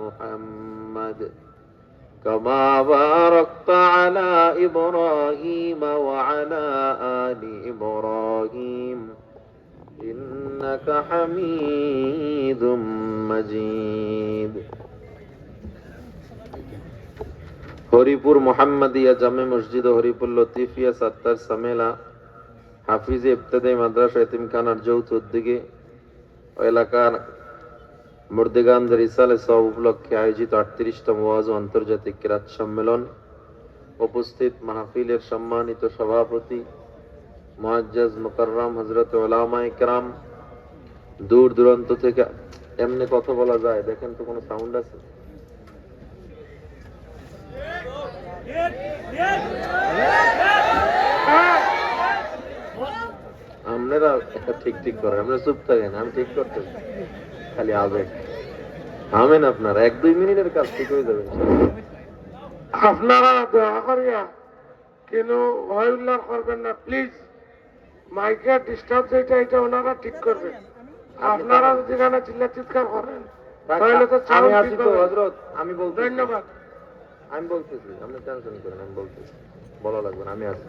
محمد كما باركت على إبراهيم وعلى آل إبراهيم إنك حميد مجيد হরিপুর মোহাম্মদিয়া জামে মসজিদ হরিপুর লতিফিয়া সাত্তার সামেলা হাফিজে ইবতেদায়ী মাদ্রাসা এতিমখানার যৌথ উদ্যোগে এলাকার মুর্দিগানদের ইসালে সব উপলক্ষে আয়োজিত 38তম ওয়াজ ও আন্তর্জাতিক কিরাত সম্মেলন। উপস্থিত মাহফিলের সম্মানিত সভাপতি মুআজ্জাজ মুকাররম হযরত উলামায়ে কেরাম, দূর দূরান্ত থেকে এমনি কথা বলা যায়, দেখেন তো কোনো সাউন্ড আছে? আপনারা ঠিক ঠিক করেন, আমরা চুপ থাকেন, আমি ঠিক করতে খালি আবেগ থামেন। আপনারা 1-2 মিনিটের কাজ ঠিক হয়ে যাবে। আপনারা দয়া করিয়া কেন হইল্লার করবেন না প্লিজ। মাইকের ডিস্টার্ব যেটা এটা ওনারা ঠিক করবেন। আপনারা যদি গানা চিল্লা চিৎকার করেন তাহলে তো আমি আসি তো হযরত, আমি বলতে ধন্যবাদ। আমি বলতেছি, আপনি টেনশন করেন, আমি বলতেছি, বলা লাগবে না, আমি আসি।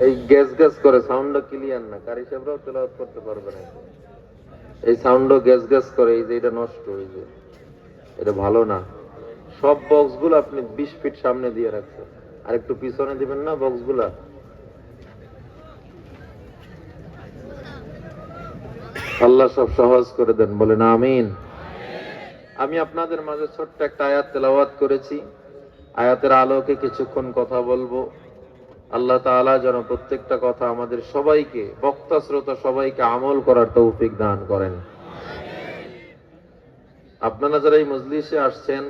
এই গ্যাস গ্যাস করে সাউন্ডটা ক্লিয়ার না, কারি সাহেবরাও তেলাওয়াত করতে পারবে না। এই সাউন্ডও গ্যাস গ্যাস করে, এই যে এটা নষ্ট, এই যে এটা ভালো না। সব বক্সগুলো আপনি 20 ফিট সামনে দিয়ে রাখছেন, আর একটু পিছনে দিবেন না বক্সগুলা। আল্লাহ সব সহজ করে দেন, বলেন আমিন। আমি আপনাদের মাঝে ছোট্ট একটা আয়াত তেলাওয়াত করেছি, আয়াতের আলোকে কিছুক্ষণ কথা বলবো। আল্লাহ তাআলা যেন প্রত্যেকটা কথা আমাদের সবাইকে, বক্তা শ্রোতা সবাইকে আমল করার তৌফিক দান করেন। আপনারা যারা এই মজলিসে আসছেন,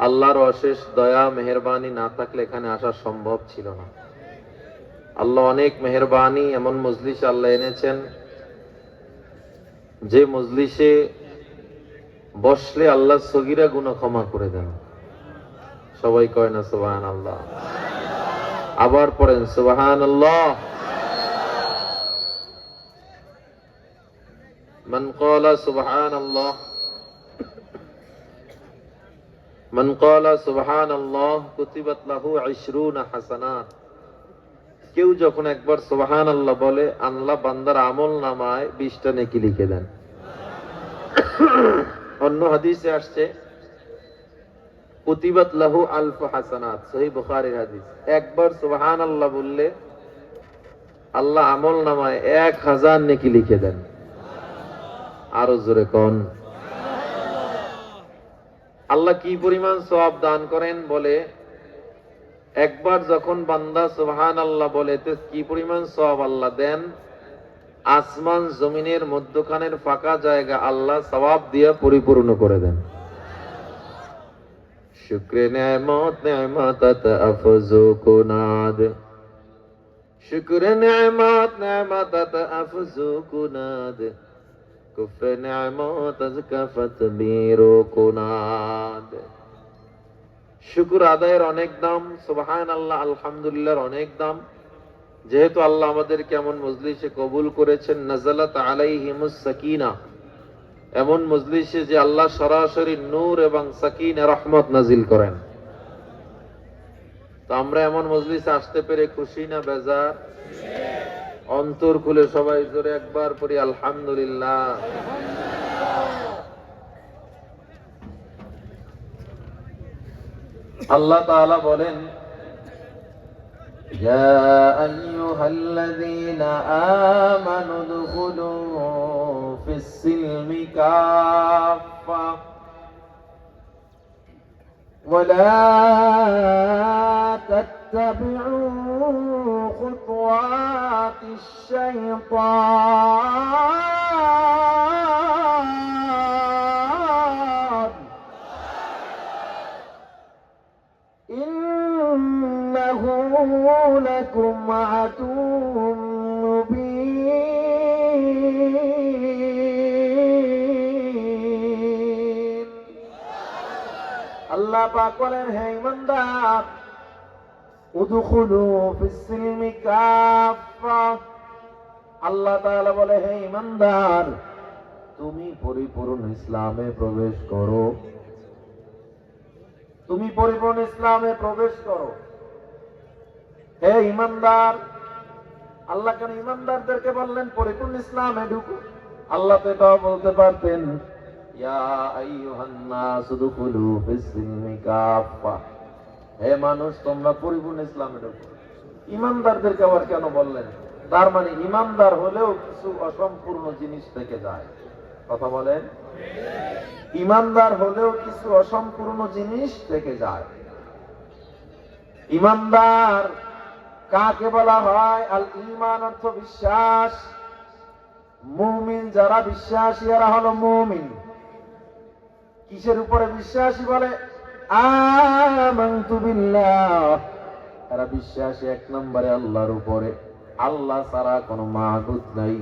আল্লাহর অশেষ দয়া মেহেরবানি না থাকলে এখানে আসা সম্ভব ছিল না। আল্লাহ অনেক মেহেরবানি, এমন মজলিসে আল্লাহ এনেছেন যে মজলিসে বসলে আল্লাহ সগীরা গুনাহ ক্ষমা করে দেন। সবাই কয় না সুবহানাল্লাহ? আবার পড়েন সুবহানাল্লাহ। মান ক্বালা সুবহানাল্লাহ, মান ক্বালা সুবহানাল্লাহ কুতিবাত লাহু 20 হাসানাত। কেউ যখন একবার সুবহানাল্লাহ বলে, আল্লাহ বান্দার আমল নামায় 20টা নেকি লিখে দেন। অন্য হাদিসে আসছে কুতিবাত লাহু আলফ হাসানাত, সহিহ বুখারীর হাদিস। একবার সুবহানাল্লাহ বললে আল্লাহ আমল নামায় 1000 নেকি লিখে দেন। আরো জোরে কোন আল্লাহ কি পরিমাণ সওয়াব দান করেন, বলে একবার যখন বান্দা সুবহানাল্লাহ বলে তো কি পরিমাণ সওয়াব আল্লাহ দেন। আসমান জমিনের মধ্যখানের ফাঁকা জায়গা আল্লাহ সওয়াব দিয়ে পরিপূর্ণ করে দেন। শুকরে নেয়ামত নেয়ামত আফজু কুনাদ, শুকরে নেয়ামত নেয়ামত আফজু কুনাদ, কুফরে নেয়ামত আজকাফত বীরু কুনাদ। শুকর আদায়ের অনেক দাম, সুবহানাল্লাহ আলহামদুলিল্লাহর অনেক দাম। যেহেতু আল্লাহ আমাদেরকে এমন মজলিসে কবুল করেছেন, নাযালাত আলাইহিমুস সাকিনা, এমন মজলিসে যে আল্লাহ সরাসরি নূর এবং সাকিনা রহমত নাজিল করেন। তো আমরা এমন মজলিসে আসতে পেরে খুশি না বেজার? অন্তর খুলে সবাই জোরে একবার পড়ি আলহামদুলিল্লাহ। আল্লাহ তাআলা বলেন, ইয়া আইয়ুহাল্লাযীনা আমানু দুখুলু ফিস-সিলমি কাফা ওয়া লা তাত্তাবিউ খুতুওয়াতিশ শাইতান ইন্নাহু লাকুম আদুউম মুবিন। আল্লাহ পাক বলেন, হে ঈমানদার, উদখুলু ফিস-সিলমি কাফা। আল্লাহ তাআলা বলে, হে ঈমানদার, তুমি পরিপূর্ণ ইসলামে প্রবেশ করো, তুমি পরিপূর্ণ ইসলামে প্রবেশ করো। হে ইমানদার, আল্লাহ কেন ইমানদারদেরকে বললেন পরিপূর্ণ ইসলামে ঢুকো? আল্লাহ তো এটাও বলতে পারতেন, ইয়া আইয়ুহান নাস দুখুলু ফিস-সিলমি কাফা, হে মানুষ তোমরা পরিপূর্ণ ইসলামে ঢুকো। ইমানদারদেরকে আবার কেন বললেন? তার মানে ইমানদার হলেও কিছু অসম্পূর্ণ জিনিস থেকে যায়। কথা বলেন, ইমানদার হলেও কিছু অসম্পূর্ণ জিনিস থেকে যায়। ইমানদার কাকে বলা হয়? আল ঈমান অর্থ বিশ্বাস। মুমিন যারা বিশ্বাসী এরা হলো মুমিন। কিসের উপরে বিশ্বাসী? বলে আমানতু বিল্লাহ, এরা বিশ্বাসী এক নম্বরে আল্লাহর উপরে। আল্লাহ ছাড়া কোনো মাবুদ নাই।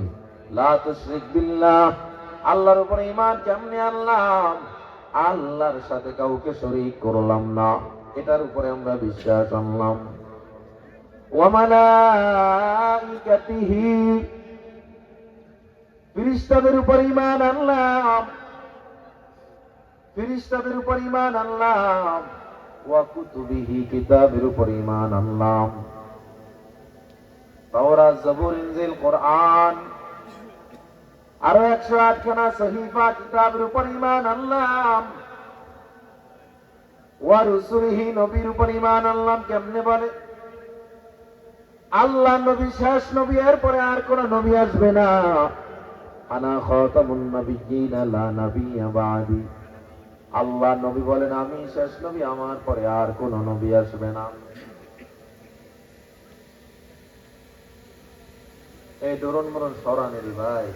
লা তুশরিক বিল্লাহ, আল্লাহর উপরে ঈমান কেমনে আনলাম? আল্লাহর সাথে কাউকে শরীক করলাম না, এটার উপরে আমরা বিশ্বাস আনলাম। ওয়া মালাইকাতিহি, ফেরেশতাদের উপর ঈমান আনলাম, ফেরেশতাদের উপর ঈমান আনলাম। ওয়া কুতুবিহি, কিতাবের উপর ঈমান আনলাম। তাওরাত, জাবুর, ইনজিল, কোরআন, আরো 108 খানা সহিফা কিতাবের উপর ঈমান আনলাম। ওয়া রুসুলিহি, নবীর উপর ঈমান আনলাম। কেমনে? বলে আল্লাহ নবী শেষ নবী, এরপরে আর কোন নবী আসবে না। আনা খাতামুন নাবিয়্যিন লা নাবিয়্যা বা'দি, আল্লাহ নবী বলেন আমি শেষ নবী, আমার পরে আর কোন নবী আসবে না। এই ডরন মরণ সরানেরি ভাই,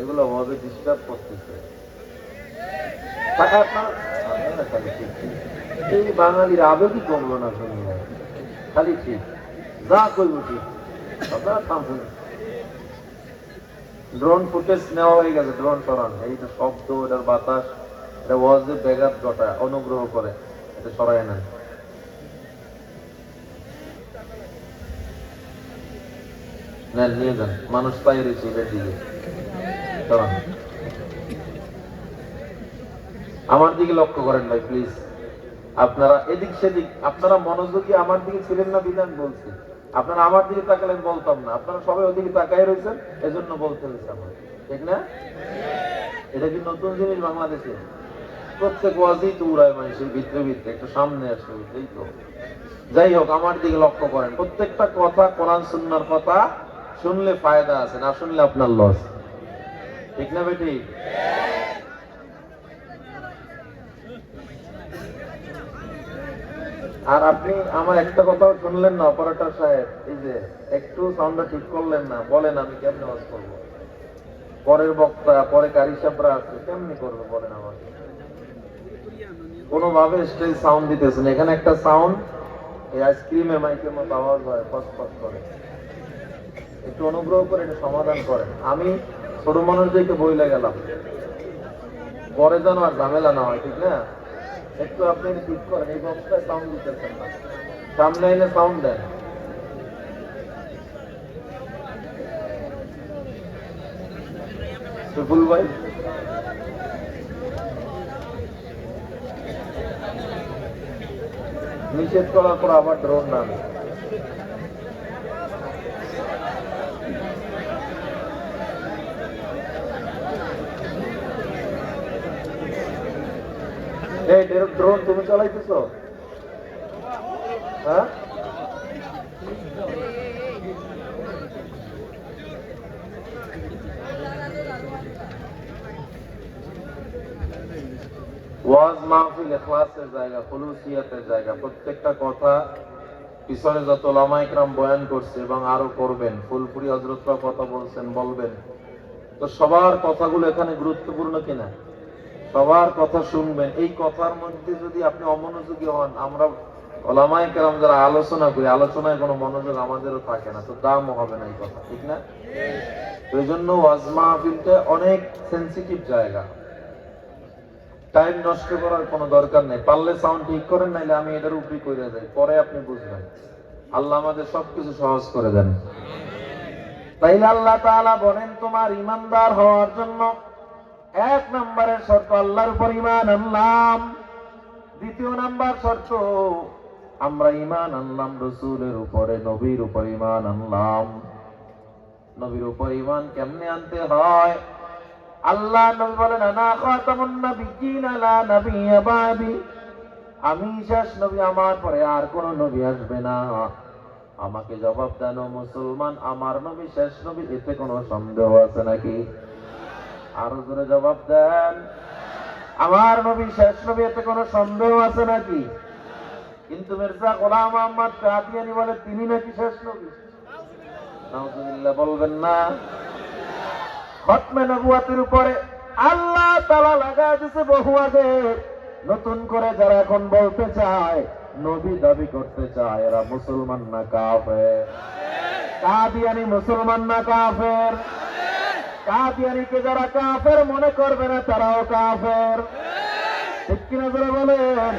এগুলো ওয়াজে ডিস্টার্ব করতেছে। এই বাঙালির আবেগই কমলো না, শুনিয়ে খালি ঠিক যা কই উঠি। ড্রোন ফুটেজ নেওয়া হয়ে গেছে, ড্রোন সরান। এইটা শব্দ, এটার বাতাস, এটা ওয়াজে ব্যাঘাত ঘটায়, অনুগ্রহ করে এটা সরাই নেন। নেন, নিয়ে যান, মানুষ পাই রয়েছে এটার দিকে। সরান, আমার দিকে লক্ষ্য করেন ভাই প্লিজ। আপনারা এদিক সেদিক, আপনারা মনোযোগী আমার দিকে ছিলেন না বিধান বলছি। আপনারা আমার দিকে তাকালেন বলতাম না, আপনারা সবাই ওদিকে তাকাই রয়েছেন, এজন্য বলতে হয়েছে আমার, ঠিক না? এটা কি নতুন জিনিস বাংলাদেশে? প্রত্যেক ওয়াজেই তো উড়ায় মানুষের ভিতরে ভিতরে, একটু সামনে আসে, বুঝলেই তো। যাই হোক, আমার দিকে লক্ষ্য করেন। প্রত্যেকটা কথা কোরআন সুন্নাহর কথা, শুনলে ফায়দা আছে, না শুনলে আপনার লস, ঠিক না বেটি? আর আপনি আমার একটা কথাও শুনলেন না অপারেটর সাহেব, এই যে একটু সাউন্ডটা ঠিক করলেন না। বলেন আমি কেমনে ওয়াজ করবো? পরের বক্তা, পরে কারি সাহেবরা আছে, কেমনি করবো বলেন আমাকে? কোনোভাবে স্টেজ সাউন্ড দিতেছেন, এখানে একটা সাউন্ড এই আইসক্রিমের মাইকের মতো আওয়াজ হয়, ফসফস করে। একটু অনুগ্রহ করে এটা সমাধান করেন। আমি ছোট মানুষদেরকে বইলে গেলাম, পরে যেন আর ঝামেলা না হয়, ঠিক না? একটু আপনি ঠিক করেন, এই বক্সটায় সাউন্ড দিতেছেন না, সামনে এনে সাউন্ড দেন। সুফুল ভাই, নিষেধ করার পর আবার ড্রোন নামে। এই ড্রোন তুমি চালাইতেছো? হ্যাঁ, ওয়াজ মাহফিল ইখলাসের জায়গা, খুলুসিয়াতের জায়গা। প্রত্যেকটা কথা পিছনে যত উলামা ইকরাম বয়ান করছে এবং আরো করবেন, ফুলপুরি হযরতরা কথা বলছেন, বলবেন, তো সবার কথাগুলো এখানে গুরুত্বপূর্ণ কিনা? সবার কথা শুনবেন। এই কথার মধ্যে যদি আপনি অমনোযোগী হন, আমরা উলামা ইকরাম যারা আলোচনা করি, আলোচনায় কোনো মনোযোগ আমাদেরও থাকে না, তো দামও হবে না এই কথা, ঠিক না? এই জন্য ওয়াজ মাহফিলটা অনেক সেন্সিটিভ জায়গা, টাইম নষ্ট করার কোনো দরকার নেই। পারলে সাউন্ড ঠিক করেন, নাইলে আমি এটার উপরই করে যাই, পরে আপনি বুঝবেন। আল্লাহ আমাদের সবকিছু সহজ করে দেন। তাইলে আল্লাহ তাআলা বলেন তোমার ইমানদার হওয়ার জন্য এক নম্বরের শর্ত আল্লাহর উপর ঈমান আনলাম। দ্বিতীয় নাম্বার শর্ত আমরা ঈমান আনলাম রাসূলের উপরে, নবীর উপর ঈমান আনলাম। নবীর উপর ঈমান কেমনে আনতে হয়? আল্লাহ নবী বলেন আনা খাতামুন নাবিয়্যিন লা নাবিয়্যা বাদি, আমি শেষ নবী, আমার পরে আর কোন নবী আসবে না। আমাকে জবাব দেন মুসলমান, আমার নবী শেষ নবী, এতে কোনো সন্দেহ আছে নাকি? আরো জোরে জবাব দেন, আমার নবী শেষ নবী, এতে কোনো সন্দেহ আছে নাকি? কিন্তু মির্জা গোলাম আহমদ কাদিয়ানী বলে তিনি নাকি শেষ নবী। নাউজুবিল্লাহ বলবেন না? খতমে নবুয়তের উপরে আল্লাহ তাআলা লাগায় দিয়েছে বহু আগে। নতুন করে যারা এখন বলতে চায়, নবী দাবি করতে চায়, এরা মুসলমান না কাফের? কাদিয়ানী মুসলমান না কাফের? কাদিয়ানীকে যারা কাফের মনে করবে না, তারাও কাফের। ঠিক কিনা যারা বলেন?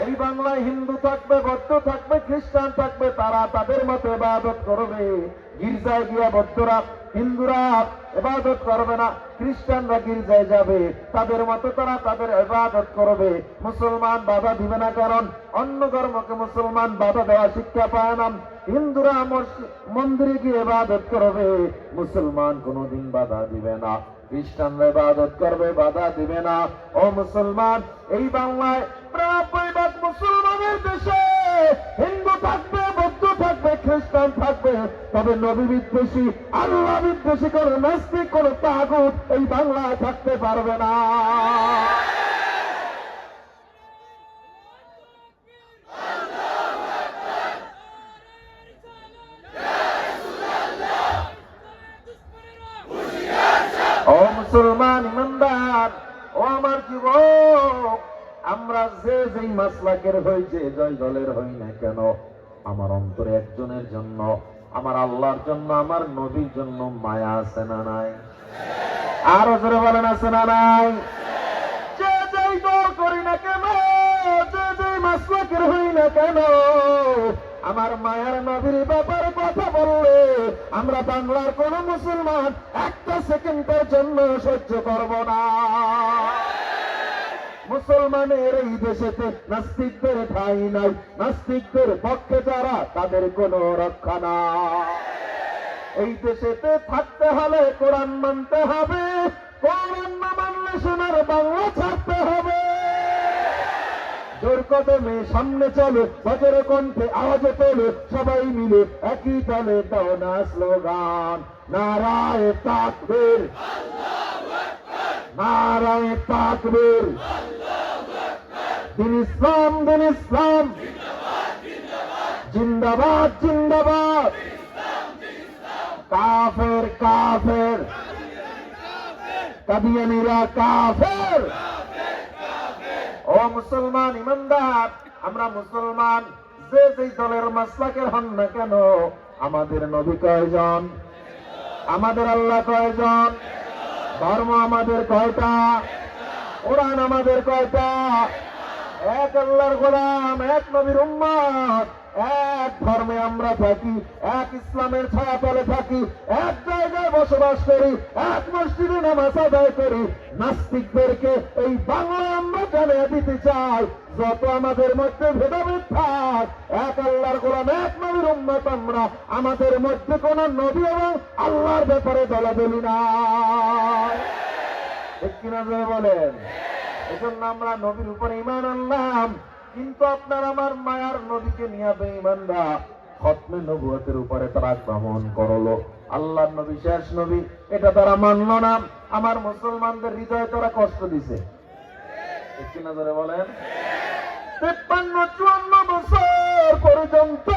এই বাংলায় হিন্দু থাকবে, বৌদ্ধ থাকবে, খ্রিস্টান থাকবে, তারা তাদের মতো ইবাদত করবে। গির্জায় গিয়া বৌদ্ধরা, হিন্দুরা ইবাদত করবে না, খ্রিস্টানরা গির্জায় যাবে, তাদের মতো তারা তাদের ইবাদত করবে। মুসলমান বাধা দিবে না, কারণ অন্য ধর্মকে মুসলমান বাধা দেওয়া শিক্ষা পায় না। হিন্দুরা মন্দিরে গিয়ে ইবাদত করবে, মুসলমান কোনোদিন বাধা দিবে না। খ্রিস্টানরা ইবাদত করবে, বাধা দিবে না। ও মুসলমান, এই বাংলায় ৯০% মুসলমানের দেশে হিন্দু থাকবে, বৌদ্ধ থাকবে, খ্রিস্টান থাকবে, তবে নবী বিদ্বেষী, আল্লাহ বিদ্বেষী কোন নাস্তিক, কোন তাগুত এই বাংলায় থাকতে পারবে না। ও মুসলমান ইমানদার, ও আমার যুবক, আমরা যে যেই মাসলাকের হই, যে জয় দলের হই না কেন, আমার অন্তরে একজনের জন্য, আমার আল্লাহর জন্য, আমার নবীর জন্য মায়া আছে না নাই? আরো জোরে বলেন, আছে না নাই? যে যেই দল করি না কেন, যে যেই মাসলাকের হই না কেন, আমার মায়ার নবীর ব্যাপারে কথা বললে আমরা বাংলার কোন মুসলমান একটা সেকেন্ডের জন্য সহ্য করব না। মুসলমানের এই দেশেতে নাস্তিকদের ঠাঁই নাই, নাস্তিকদের পক্ষে যারা, তাদের কোনো রক্ষা নাই। এই দেশেতে থাকতে হলে কোরআন মানতে হবে, কোরআন না মানলে সোনার বাংলা ছাড়তে হবে। জোর কদমে সামনে চলো, বজ্র কণ্ঠে আওয়াজে তোলো, সবাই মিলে একই তালে দাও না স্লোগান, নারায়ে তাকবীর, নারায়ে তাকবীর, দিন ইসলাম, দিন ইসলাম, জিন্দাবাদ, জিন্দাবাদ, কাফের, কাফের, কাদিয়ানীরা কাফের। ও মুসলমান ইমানদার, আমরা মুসলমান যে যেই দলের মাসলাকের হন না কেন, আমাদের নবী কয়জন? আমাদের আল্লাহ কয়জন? ধর্ম আমাদের কয়টা? কোরআন আমাদের কয়টা? এক আল্লাহর গোলাম, এক নবীর উম্মত, এক ধর্মে আমরা থাকি, এক ইসলামের ছায়াতলে থাকি, এক জায়গায় বসবাস করি, এক মসজিদে নামাজ আদায় করি। নাস্তিকদেরকে এই বাংলায় আমরা জানিয়ে দিতে চাই, যত আমাদের মধ্যে ভেদাভেদ থাক, এক আল্লাহর গোলাম, এক নবীর উম্মত আমরা, আমাদের মধ্যে কোন নবী এবং আল্লাহর ব্যাপারে দলাদলি নাই। ঠিক কিনা বলেন? এজন্য আমরা নবীর উপরে ঈমান আনলাম, কিন্তু আপনার আমার মায়ার নবীকে নিয়ে বেঈমানরা খতমে নবুয়তের উপরে তারা আক্রমণ করলো। আল্লাহর নবী শেষ নবী, এটা তারা মানলো না। আমার মুসলমানদের হৃদয়ে তারা কষ্ট দিছে। ঠিক কিনা ধরে বলেন? 53-54 বছর পর্যন্ত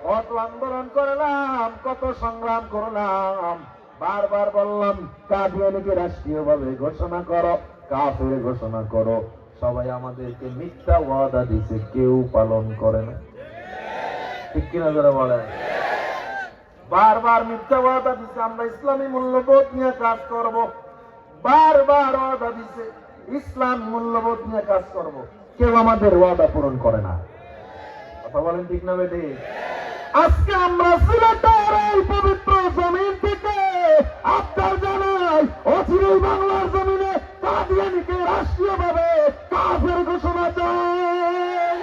কত আন্দোলন করলাম, কত সংগ্রাম করলাম, বারবার বললাম কাদিয়ানীকে রাষ্ট্রীয়ভাবে ঘোষণা করো, কাফের ঘোষণা করো। সবাই আমাদেরকে মিথ্যা ওয়াদা দিছে, কেউ পালন করে না। ঠিক কিনা যারা বলেন? বারবার মিথ্যা ওয়াদা দিছে, আমরা ইসলামী মূল্যবোধ নিয়ে কাজ করব। বারবার ওয়াদা দিছে, ইসলাম মূল্যবোধ নিয়ে কাজ করব। কেউ আমাদের ওয়াদা পূরণ করে না। কথা বলেন ঠিক না বেটি? আজকে আমরা সিলেটের এই পবিত্র জমিন থেকে আপনার জানাই অচিরেই বাংলার জমিনে কাদিয়ানীকে রাষ্ট্রীয়ভাবে কাফের ঘোষণা চাই।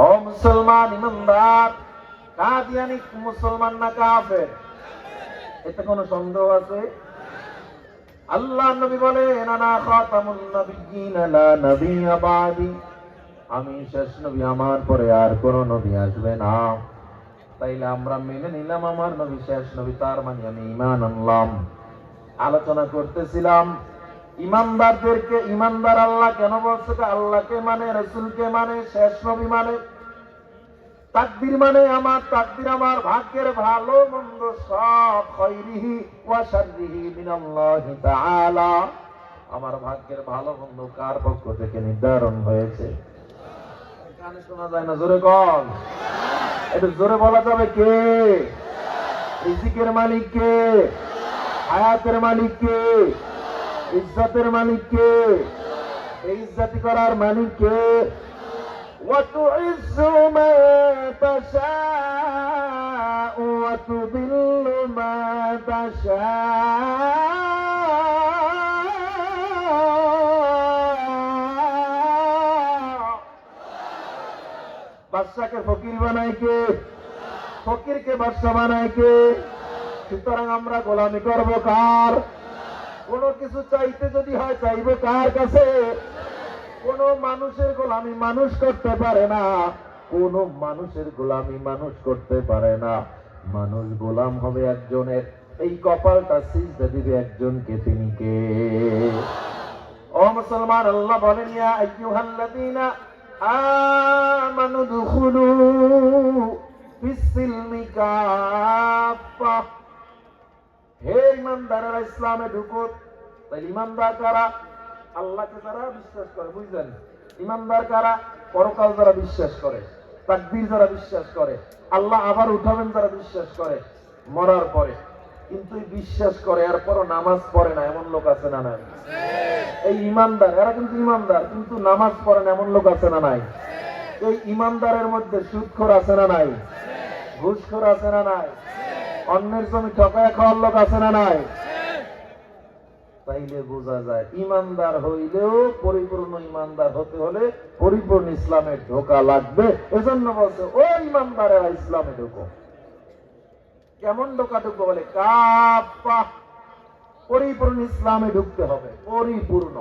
ও মুসলমান ইমানদার, কাদিয়ানী মুসলমান না কাফের? এতে কোনো সন্দেহ আছে? আল্লাহ নবী বলেন আনা খাতামুন নবিয়্যিন লা নবিয়্যা বাদি, আমি শেষ নবী, আমার পরে আর কোন নবী আসবে না। তাইলে আমরা মেনে নিলাম আমার নবী শেষ নবী, তার মানে আমি ঈমান আনলাম। আলোচনা করতেছিলাম ইমানদারদেরকে, ইমানদার আল্লাহ কেন বলছে? আল্লাহকে মানে, রাসূলকে মানে, শেষ নবী মানে, তাকদীর মানে আমার তাকদীর, আমার ভাগ্যের ভালো মন্দ সব খায়রিহি ওয়া শাররিহি মিনাল্লাহি তাআলা, আমার ভাগ্যের ভালো মন্দ কার পক্ষ থেকে নির্ধারণ হয়েছে? কানে শোনা যায় না, জোরে বল। একটু জোরে বলা যাবে কে? রিজিকের মালিক কে? হায়াতের মালিক কে? ইজ্জতের মালিক কে? এই ইজ্জতি করার মালিক কে? وتعز من تشاء وتذل من تشاء। বাদশাকে ফকির বানায় কে? ফকিরকে বাদশা বানায় কে? সুতরাং আমরা গোলামি করবো কার? কোনো কিছু চাইতে যদি হয় চাইবো কার কাছে? কোন মানুষের গোলামি মানুষ করতে পারে না, কোন মানুষের গোলামি মানুষ করতে পারে না। মানুষ গোলাম হবে একজনের, এই কপালটা সিজদা দিবে একজনকে, তিনি কে? ও মুসলমান, আল্লাহ বলেন ইয়া আইয়ুহাল্লাযীনা আমানু দুখুলু ফিস-সিলমি কাফা, হে ঈমানদাররা ইসলামে ঢুকো। তাই ঈমানদার কারা? আল্লাহকে যারা বিশ্বাস করে, বুঝলেন? ইমানদার কারা? পরকাল যারা বিশ্বাস করে, তাকদীর যারা বিশ্বাস করে, আল্লাহ আবার উঠাবেন যারা বিশ্বাস করে মরার পরে। কিন্তু বিশ্বাস করে এরপরও নামাজ পড়ে না, এমন লোক আছে না নাই? এই ইমানদার, এরা কিন্তু ইমানদার কিন্তু নামাজ পড়ে না, এমন লোক আছে না নাই? এই ইমানদারের মধ্যে সুদখোর আছে না নাই? ঘুষখোর আছে না নাই? অন্যের জমি ঠকায় খাওয়ার লোক আছে না নাই? তাইলে বোঝা যায় ইমানদার হইলেও পরিপূর্ণ ইমানদার হতে হলে পরিপূর্ণ ইসলামের ঢোকা লাগবে। এজন্য বলছে ও ইমানদারেরা ইসলামে ঢোকো। কেমন ঢোকা ঢুকবো? বলে কাফা, পরিপূর্ণ ইসলামে ঢুকতে হবে, পরিপূর্ণ।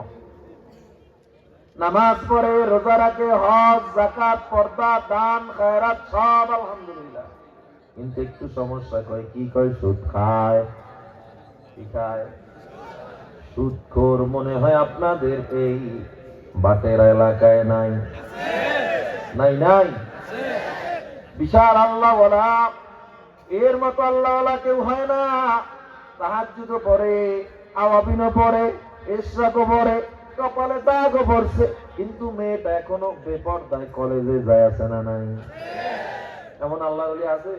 নামাজ পড়ে, রোজা রাখে, হজ, যাকাত, পর্দা, দান, খায়রাত সব আলহামদুলিল্লাহ, কিন্তু একটু সমস্যা কয় কি? কয় সুদ খায়। কি খায়? সুদখোর মনে হয় আপনাদের এই বাটের এলাকায় নাই? নাই নাই? বিশাল আল্লাহওয়ালা, এর মতো আল্লাহওয়ালা কেউ হয় না। তাহাজ্জুদও পড়ে, আওয়াবিনও পড়ে, ইশরাকও পড়ে, কপালে দাগও পড়ছে, কিন্তু মেয়েটা এখনো বেপরদায় কলেজে যায়, আছে না নাই? এমন আল্লাহর ওলি আছে?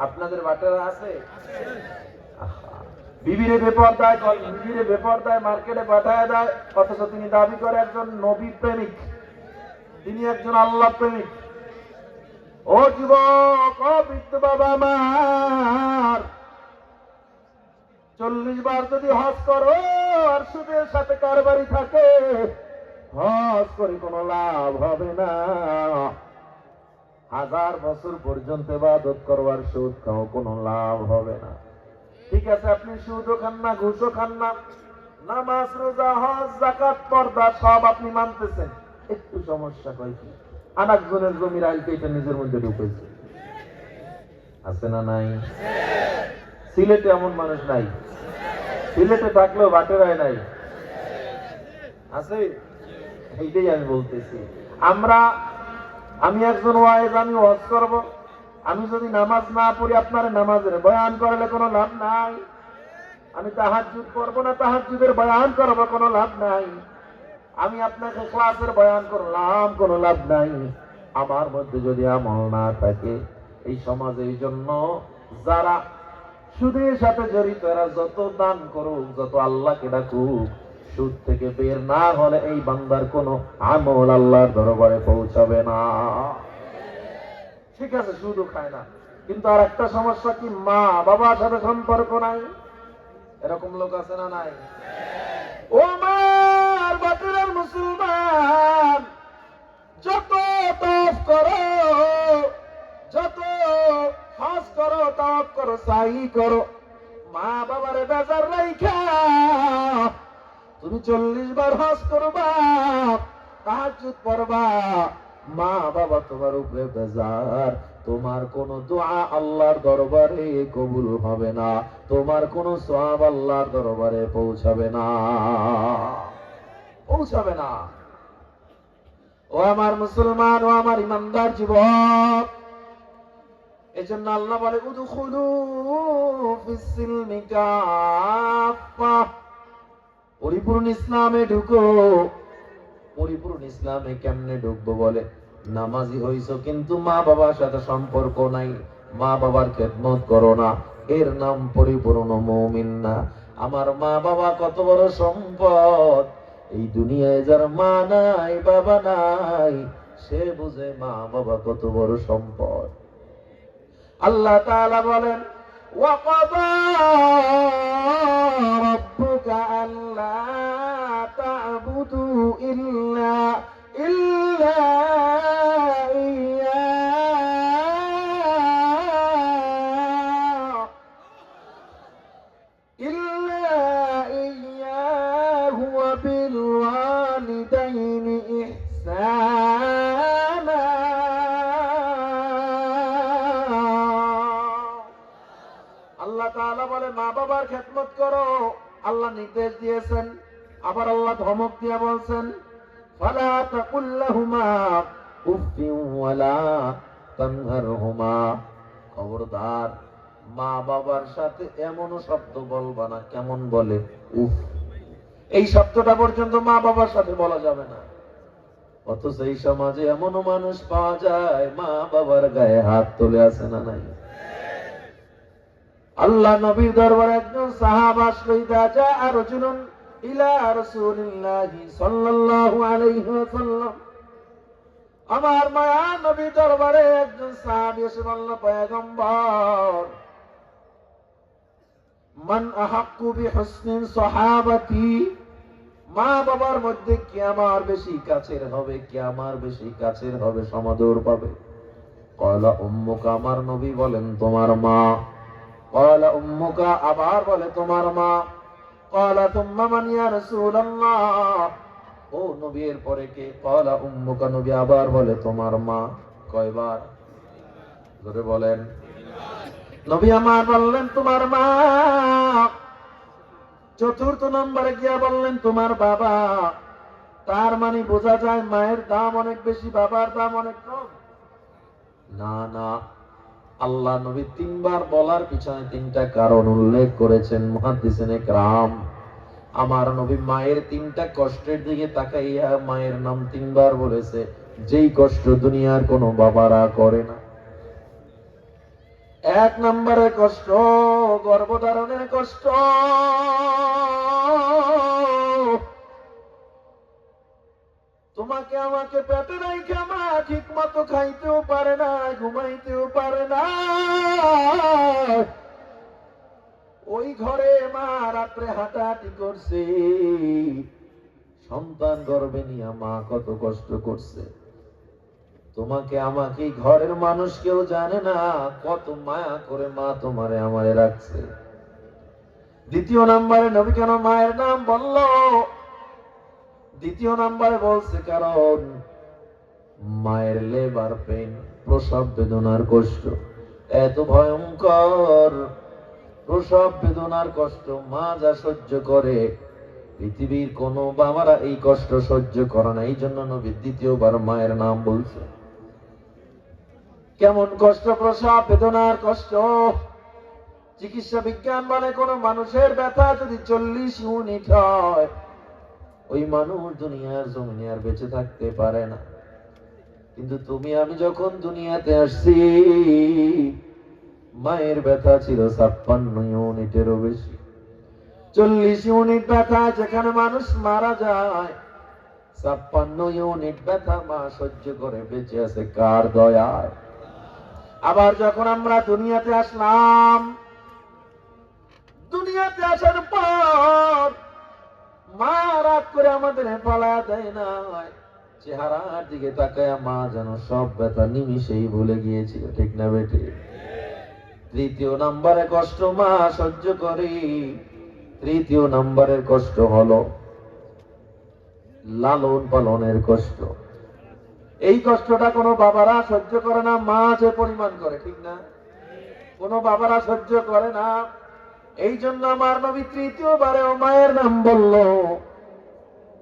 আপনাদের বাটেরা আছে? বিবিরে বেপরদায় মার্কেটে পাঠায় দেয়, অথচ তিনি দাবি করে একজন নবী প্রেমিক, তিনি একজন আল্লাহ প্রেমিক। ও যুবক, ও বৃদ্ধ বাবা আমার, 40 বার যদি হজ করো আর সুদের সাথে কারবারি থাকে, হজ করে কোনো লাভ হবে না। 1000 বছর পর্যন্ত ইবাদত করবার সুদ খাও, কোনো লাভ হবে না। ঠিক আছে, আপনি সুদও খান না, ঘুষও খান না, নামাজ, রোজা, হজ, যাকাত, পর্দা সব আপনি মানতেছেন, একটু সমস্যা কয় কি? আরেকজনের জমির আইলকে এটা নিজের মধ্যে ঢুকেছে, আছে না নাই? সিলেটে এমন মানুষ নাই? সিলেটে থাকলেও বাটেরায় নাই, আছে? এইটাই আমি বলতেছি। আমি একজন ওয়াইজ, আমি ওয়াজ করব, আমি যদি নামাজ না পড়ি, আপনার নামাজের বয়ান করলে কোনো লাভ নাই। আমি তাহাজ্জুদ পড়বো না, তাহাজ্জুদের বয়ান করবো, কোনো লাভ নাই। আমি আপনাকে ক্লাসের বয়ান করলাম, কোনো লাভ নাই। আমার মধ্যে যদি আমল না থাকে, এই সমাজে এই জন্য যারা সুদের সাথে জড়িত, এরা যত দান করুক, যত আল্লাহকে ডাকুক, সুদ থেকে বের না হলে এই বান্দার কোনো আমল আল্লাহর দরবারে পৌঁছাবে না। ঠিক আছে, সুদও খায় না, কিন্তু আর একটা সমস্যা কি, মা বাবার সাথে সম্পর্ক নাই। এরকম লোক আছে না নাই? ও আমার বাতিলের মুসলমান, যত তওয়াফ করো, যত হজ করো, তওয়াফ করো, সাই করো, মা বাবারে বেজার রাইখা তুমি 40 বার হজ করবা, তাহাজ্জুদ পড়বা, মা বাবা তোমার উপরে বেজার, তোমার কোন দোয়া আল্লাহর দরবারে কবুল হবে না, তোমার কোন সওয়াব আল্লাহর দরবারে পৌঁছাবে না, পৌঁছাবে না। ও আমার মুসলমান, ও আমার ইমানদার যুবক, এজন্য আল্লাহ বলে উদখুলু ফিস সিলমি কাফা, পরিপূর্ণ ইসলামে ঢুকো। পরিপূর্ণ ইসলামে কেমনে ঢুকবো বলে, নামাজি হইছো কিন্তু মা বাবার সাথে সম্পর্ক নাই, মা বাবার খেদমত করো না, এর নাম পরিপূর্ণ মুমিন না। আমার মা বাবা কত বড় সম্পদ, এই দুনিয়ায় যার মা নাই বাবা নাই, সে বুঝে মা বাবা কত বড় সম্পদ। আল্লাহ তাআলা বলেন, ওয়াকাদা রাব্বুকা আল্লা তা'বুদু ইল্লা ইয়্যাহু ওয়া বিল ওয়ালিদাইনি ইহসানা। আল্লাহ তাআলা বলে মা বাবার খেদমত করো, আল্লাহ নির্দেশ দিয়েছেন। আবার আল্লাহ ধমক দিয়ে বলছেন, ফালা তাকুল লাহুমা উফিন ওয়ালা তানহারহুমা, খবরদার মা বাবার সাথে এমন শব্দ বলবা না। কেমন বলে? উফ। এই শব্দটা পর্যন্ত মা বাবার সাথে বলা যাবে না। অথচ এই সমাজে এমনও মানুষ পাওয়া যায় মা বাবার গায়ে হাত তুলে আছে না নাই? আল্লাহ নবীর দরবারে একজন সাহাবা আসলো, যা রাজুলুন ইলা রাসূলিল্লাহি সাল্লাল্লাহু আলাইহি ওয়াসাল্লাম, আমার মায়া নবীর দরবারে একজন সাহাবী এসে বলল, পয়গম্বর, মান আহাক্কু বিহুসনি সাহাবাতি, মা বাবার মধ্যে কে আমার বেশি কাছের হবে, কে আমার বেশি কাছের হবে, সমাদর পাবে? ক্বালা উম্মুকা, আমার নবী বলেন তোমার মা। ক্বালা উম্মুকা, আবার বলে তোমার মা। ক্বালা তুম্মা মান ইয়া রাসূলুল্লাহ, ও নবী এর পরে কে? ক্বালা উম্মুকা, নবী আবার বলে তোমার মা। কয়বার? জোরে বলেন। নবী আমার বললেন তোমার মা। চতুর্থ নম্বরে গিয়া বললেন তোমার বাবা। তার মানে বোঝা যায় মায়ের দাম অনেক বেশি, বাবার দাম অনেক কম? না না, আল্লাহ নবী 3 বার বলার পিছনে 3টা কারণ উল্লেখ করেছেন মুহাদ্দিসিনে কেরাম। আমার নবী মায়ের 3টা কষ্টের দিকে তাকাইয়া মায়ের নাম 3 বার বলেছে, যেই কষ্ট দুনিয়ার কোনো বাবারা করে না। 1 নম্বরে কষ্ট, গর্ভধারণের কষ্ট। তোমাকে আমাকে পেটে রাইখা মা ঠিক মতো খাইতেও পারে না, ঘুমাইতেও পারে না। ওই ঘরে মা রাত্রে হাঁটাহাঁটি করছে, সন্তান গর্ভে নিয়ে মা কত কষ্ট করছে। তোমাকে আমাকে ঘরের মানুষ কেউ জানে না কত মায়া করে মা তোমারে আমারে রাখছে। 2 নম্বরে নবী কেন মায়ের নাম বলল? 2 নম্বরে বলছে কারণ মায়ের লেবার পেইন, প্রসব বেদনার কষ্ট এত ভয়ঙ্কর। প্রসব বেদনার কষ্ট মা যা সহ্য করে, পৃথিবীর কোন বাবারা এই কষ্ট সহ্য করে না। এই জন্য নবী 2বার মায়ের নাম বলছে। কেমন কষ্ট প্রসব বেদনার কষ্ট! চিকিৎসা বিজ্ঞান বলে কোন মানুষের ব্যথা যদি 40 ইউনিট হয়, ওই মানুষ দুনিয়ার জমিনে আর বেঁচে থাকতে পারে না। কিন্তু তুমি আমি যখন দুনিয়াতে আসছি, মায়ের ব্যথা ছিল 56 ইউনিটেরও বেশি। 40 ইউনিট ব্যথা যেখানে মানুষ মারা যায়, 56 ইউনিট ব্যথা মা সহ্য করে বেঁচে আছে কার দয়ায়। আবার যখন আমরা দুনিয়াতে আসলাম, দুনিয়াতে আসার পর মা রাগ করে আমাদের পালায়া দেয় না, চেহারার দিকে তাকায় মা যেন সব ব্যথা নিমিষেই ভুলে গিয়েছিল, ঠিক না বেটি? তৃতীয় নম্বরে কষ্ট মা সহ্য করে। তৃতীয় নম্বরের কষ্ট হলো লালন পালনের কষ্ট। এই কষ্টটা কোনো বাবারা সহ্য করে না, মা যে পরিমাণ করে, ঠিক না? কোনো বাবারা সহ্য করে না। এই জন্য আমার নবী তৃতীয়বারেও মায়ের নাম বলল।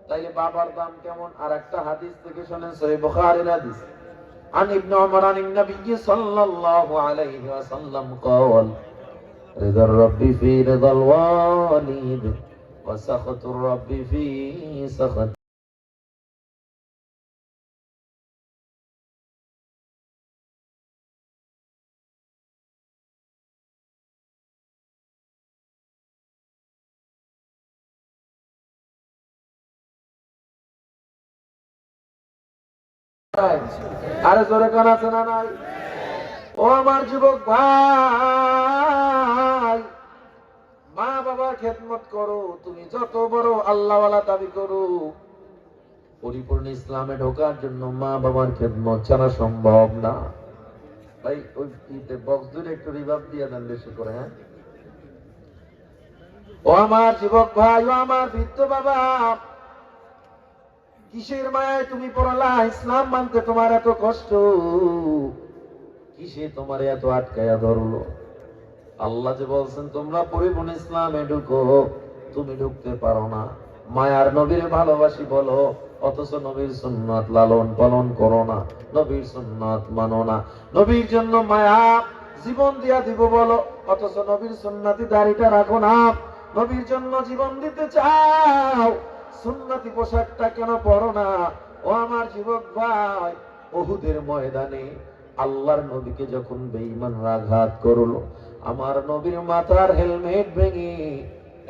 তাইলে বাবার দাম কেমন? আর একটা হাদিস থেকে শোনেন, সহিহ বুখারীর হাদিস। عن ابن عمر عن النبي صلى الله عليه وسلم قال رضا الرب في رضا الوالد وسخط الرب في سخط আরে জোরে কান আছে না নাই? ও আমার যুবক ভাই, মা বাবা খেদমত করো, তুমি যত বড় আল্লাহওয়ালা দাবি করো, পরিপূর্ণ ইসলামে ঢোকার জন্য মা বাবার খেদমত ছাড়া সম্ভব না। ভাই ওই বক্স দুটো একটু রিভাব দিয়ে দেন বেশি করে। হ্যাঁ, ও আমার যুবক ভাই, ও আমার বৃদ্ধ বাবা, কিসের মায়ায় তুমি পড়ালা ইসলাম মানতে তোমার এত কষ্ট? কিসে তোমার এত আটকায়া ধরলো? আল্লাহ যে বলছেন তোমরা পরিপূর্ণ ইসলামে ঢুকো, তুমি ঢুকতে পারো না। মায়ার নবীর ভালোবাসি বলো, অথচ নবীর সুন্নাত লালন পালন করো না, নবীর সুন্নাত মানো না। নবীর জন্য মায়া জীবন দিয়া দিব বলো, অথচ নবীর সুন্নাতি দাড়িটা রাখো না। নবীর জন্য জীবন দিতে চাও, সুন্নতি পোশাকটা কেন পরো না? ও আমার যুবক ভাই, উহুদের ময়দানে আল্লাহর নবীকে যখন বেঈমানরা আঘাত করলো, আমার নবীর মাথার হেলমেট ভেঙে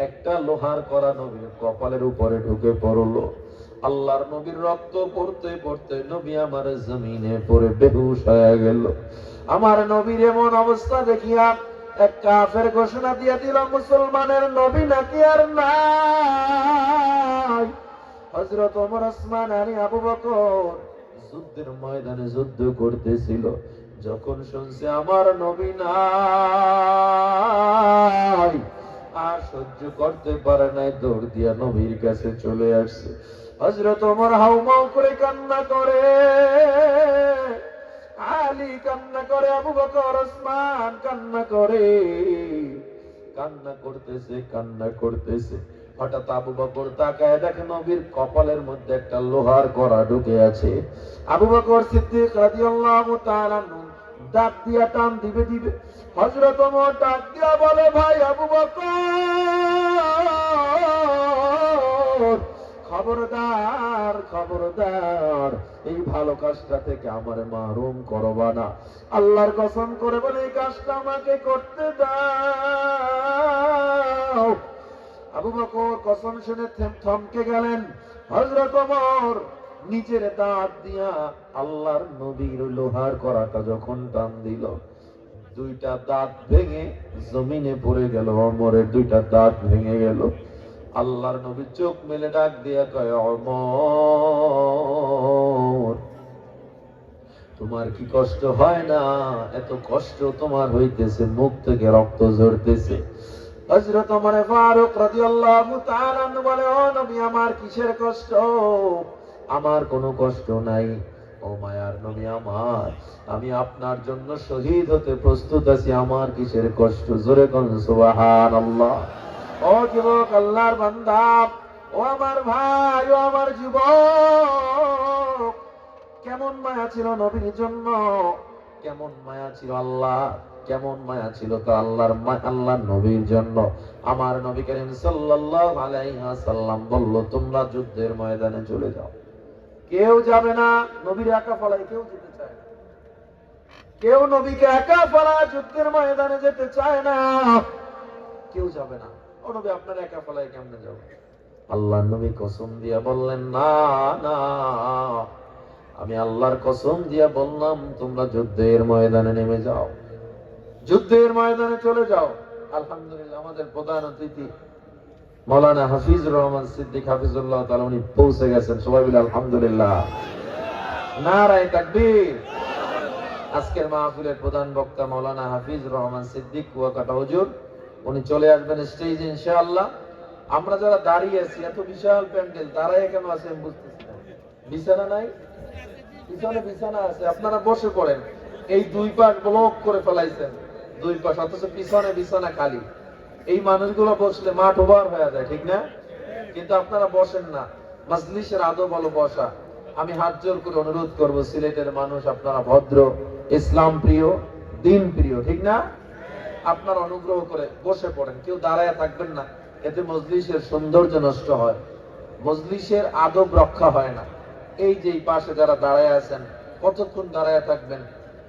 একটা লোহার করা নবীর কপালের উপরে ঢুকে পড়লো। আল্লাহর নবীর রক্ত পড়তে পড়তে নবী আমার জমিনে পড়ে বেহুশ হয়ে গেল। আমার নবীর এমন অবস্থা দেখিয়া এক কাফের ঘোষণা দিয়ে দিল, মুসলমানের নবী নাকি আর নাই। হযরত ওমর, ওসমান, আলী, আবু বকর যুদ্ধের ময়দানে যুদ্ধ করতেছিল, যখন শুনছে আমার নবী নাই, আর সহ্য করতে পারে নাই, দৌড় দিয়া নবীর কাছে চলে আসছে। হযরত ওমর হাউমাউ করে কান্না করে, আলী কান্না করে, আবু বকর, ওসমান কান্না করে, কান্না করতেছে, কান্না করতেছে। হঠাৎ আবু বকর তাকায় দেখে নবীর কপালের মধ্যে একটা লোহার কড়া ঢুকে আছে। আবু বকর সিদ্দিক রাদিয়াল্লাহু তাআলা দাঁত দিয়া টান দিবে দিবে, হযরত ওমর ডাক দিয়া বলে, ভাই আবু বকর, খবরদার খবরদার, এই ভালো কাজটা থেকে আমার মাহরুম করবা না। আল্লাহর কসম করে বলে এই কাজটা আমাকে করতে দাও। আবু বকর কসম শুনে থমকে গেলেন। হযরত ওমর নিজের দাঁত দিয়া আল্লাহর নবীর লোহার কড়াটা যখন টান দিল, দুইটা দাঁত ভেঙে জমিনে পড়ে গেল। ওমরের দুইটা দাঁত ভেঙে গেল। আল্লাহর নবী চোখ মেলে ডাক দিয়া কয়, ওমর, তোমার কি কষ্ট হয় না? এত কষ্ট তোমার হইতেছে, মুখ থেকে রক্ত ঝরতেছে। হযরত ওমর ফারুক রাদিয়াল্লাহু তাআলা বলে, ও নবী, আমার কিসের কষ্ট? আমার কোনো কষ্ট নাই। ও মায়ার নবী আমার, আমি আপনার জন্য শহীদ হতে প্রস্তুত আছি, আমার কিসের কষ্ট? জোরে কোন সুবহানাল্লাহ। ও যুবক, আল্লাহর বান্দা, ও আমার ভাই, ও আমার যুবক, কেমন মায়া ছিল নবীর জন্য, কেমন মায়া ছিল আল্লাহ, কেমন মায়া ছিল তো আল্লাহর নবীর জন্য। আমার নবী করিম সাল্লাল্লাহু আলাইহি ওয়াসাল্লাম বলল, তোমরা যুদ্ধের ময়দানে চলে যাও। কেউ যাবে না, নবীর একা ফলাই কেউ যেতে চায় না। কেউ নবীকে একা ফলা যুদ্ধের ময়দানে যেতে চায় না, কেউ যাবে না। ও নবী আপনার একা ফলাই কেমনে যাবো? আল্লাহ নবী কসম দিয়া বললেন, না না, আমি আল্লাহর কসম দিয়া বললাম তোমরা যুদ্ধের ময়দানে নেমে যাও, যুদ্ধের ময়দানে চলে যাও। আলহামদুলিল্লাহ আমাদের প্রধান অতিথি মাওলানা হাফিজুর রহমান সিদ্দিক হাফিজুল্লাহ তাআলা উনি পৌঁছে গেছেন। সবাই বলে আলহামদুলিল্লাহ, নারায়ে তাকবীর। আজকের মাহফিলের প্রধান বক্তা মাওলানা হাফিজুর রহমান সিদ্দিক কুয়াকাটা হুজুর, উনি চলে আসবেন স্টেজে ইনশাআল্লাহ। আমরা যারা দাঁড়িয়ে আছি, এত বিশাল প্যান্ডেল, দাঁড়ায় কেন আছে আমি বুঝতেছি না। বিছানা নাই? পিছনে বিছানা আছে, আপনারা বসে পড়েন। এই দুই পাশ ব্লক করে ফেলাইছেন, দুই পাশ, অথচ পিছনে বিছানা খালি। এই মানুষগুলো বসলে মাঠ ওভার হয়ে যায়, ঠিক না? কিন্তু আপনারা বসেন না। মাজলিসের আদব হলো বসা। আমি হাত জোর করে অনুরোধ করব, সিলেটের মানুষ আপনারা ভদ্র, ইসলাম প্রিয়, দিন প্রিয়, ঠিক না? আপনারা অনুগ্রহ করে বসে পড়েন, কেউ দাঁড়ায় থাকবেন না। এতে মজলিসের সৌন্দর্য নষ্ট হয়, মজলিসের আদব রক্ষা হয় না। এই যে পাশে যারা দাঁড়ায় আছেন, কতক্ষণ দাঁড়ায় থাকবেন?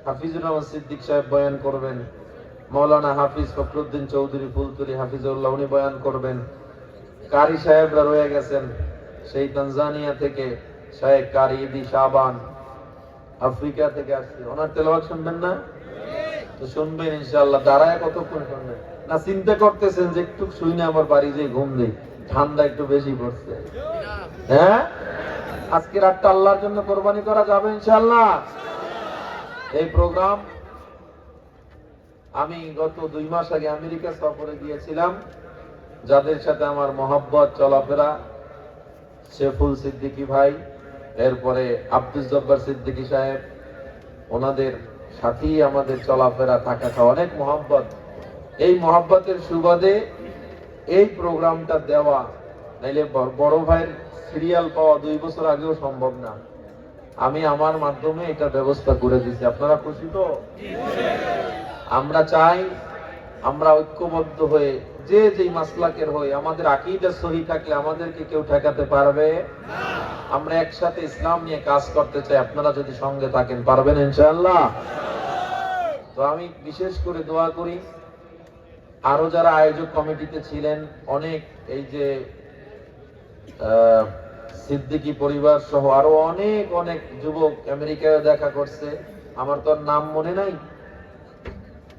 হাফিজুর রহমান সিদ্দিক সাহেব বয়ান করবেন, মাওলানা হাফিজ ফখরুদ্দিন চৌধুরী ফুলতুরি হাফিজুল্লাহ উনি বয়ান করবেন, কারি সাহেবরা রয়ে গেছেন সেই তানজানিয়া থেকে, শায়েখ কারি ইদি শাবান আফ্রিকা থেকে আসছে, ওনার তেলাওয়াত শুনবেন না? তো শুনবেন ইনশাআল্লাহ। দাঁড়ায় কতক্ষণ শুনবেন? না চিন্তা করতেছেন যে একটু শুই না, আমার বাড়ি যে ঘুম দেই, ঠান্ডা একটু বেশি পড়ছে? হ্যাঁ, আজকে রাতটা আল্লাহর জন্য কোরবানি করা যাবে ইনশাআল্লাহ। এই প্রোগ্রাম আমি গত 2 মাস আগে আমেরিকা সফরে গিয়েছিলাম, যাদের সাথে আমার মহব্বত চলাফেরা, শেফুল সিদ্দিকী ভাই, এরপরে আব্দুল জব্বার সিদ্দিকী সাহেব, ওনাদের সাথেই আমাদের চলাফেরা থাকা অনেক মহব্বত। এই মহব্বতের সুবাদে এই প্রোগ্রামটা দেওয়া, নাইলে বড় ভাইয়ের সিরিয়াল পাওয়া 2 বছর আগেও সম্ভব না। আমি আমার মাধ্যমে এটা ব্যবস্থা করে দিচ্ছি। আপনারা খুশি তো? আমরা চাই আমরা ঐক্যবদ্ধ হয়ে, যে যেই মাসলাকের হই, আমাদের আকীদা সহি থাকলে আমাদেরকে কেউ ঠেকাতে পারবে না। আমরা একসাথে ইসলাম নিয়ে কাজ করতে চাই। আপনারা যদি সঙ্গে থাকেন, পারবেন ইনশাআল্লাহ। তো আমি বিশেষ করে দোয়া করি আরো যারা আয়োজক কমিটিতে ছিলেন, অনেক এই যে সিদ্দিকী পরিবার সহ আরো অনেক অনেক যুবক আমেরিকায় দেখা করছে, আমার তো নাম মনে নাই।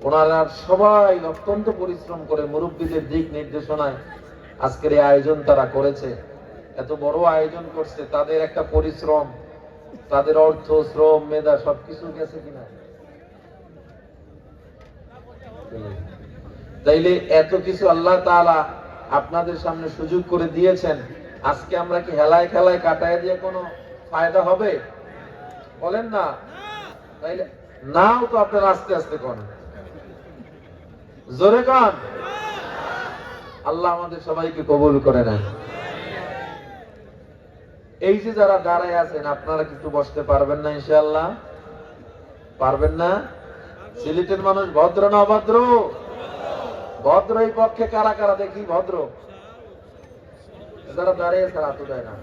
ওনারা সবাই অত্যন্ত পরিশ্রম করে মুরব্বীদের দিক নির্দেশনায় আজকের এই আয়োজন তারা করেছে। এত বড় আয়োজন করছে, তাদের একটা পরিশ্রম, তাদের অর্থ, শ্রম, মেধা সবকিছু গেছে কিনা? তাইলে এত কিছু আল্লাহ তাআলা আপনাদের সামনে সুযোগ করে দিয়েছেন, আজকে আমরা কি হেলায় খেলায় কাটায় দিয়ে কোনো ফায়দা হবে? বলেন না। তাইলে নাও তো আপনারা আস্তে আস্তে করেন, জোরে কান। আল্লাহ আমাদের সবাইকে কবুল করে নেন। এই যে যারা দাঁড়ায় আছেন, আপনারা কিন্তু বসতে পারবেন না ইনশাআল্লাহ? পারবেন না? সিলেটের মানুষ ভদ্র না অভদ্র? ভদ্র এই পক্ষে কারা কারা দেখি? ভদ্র যারা দাঁড়িয়ে আছে হাত দেয় না।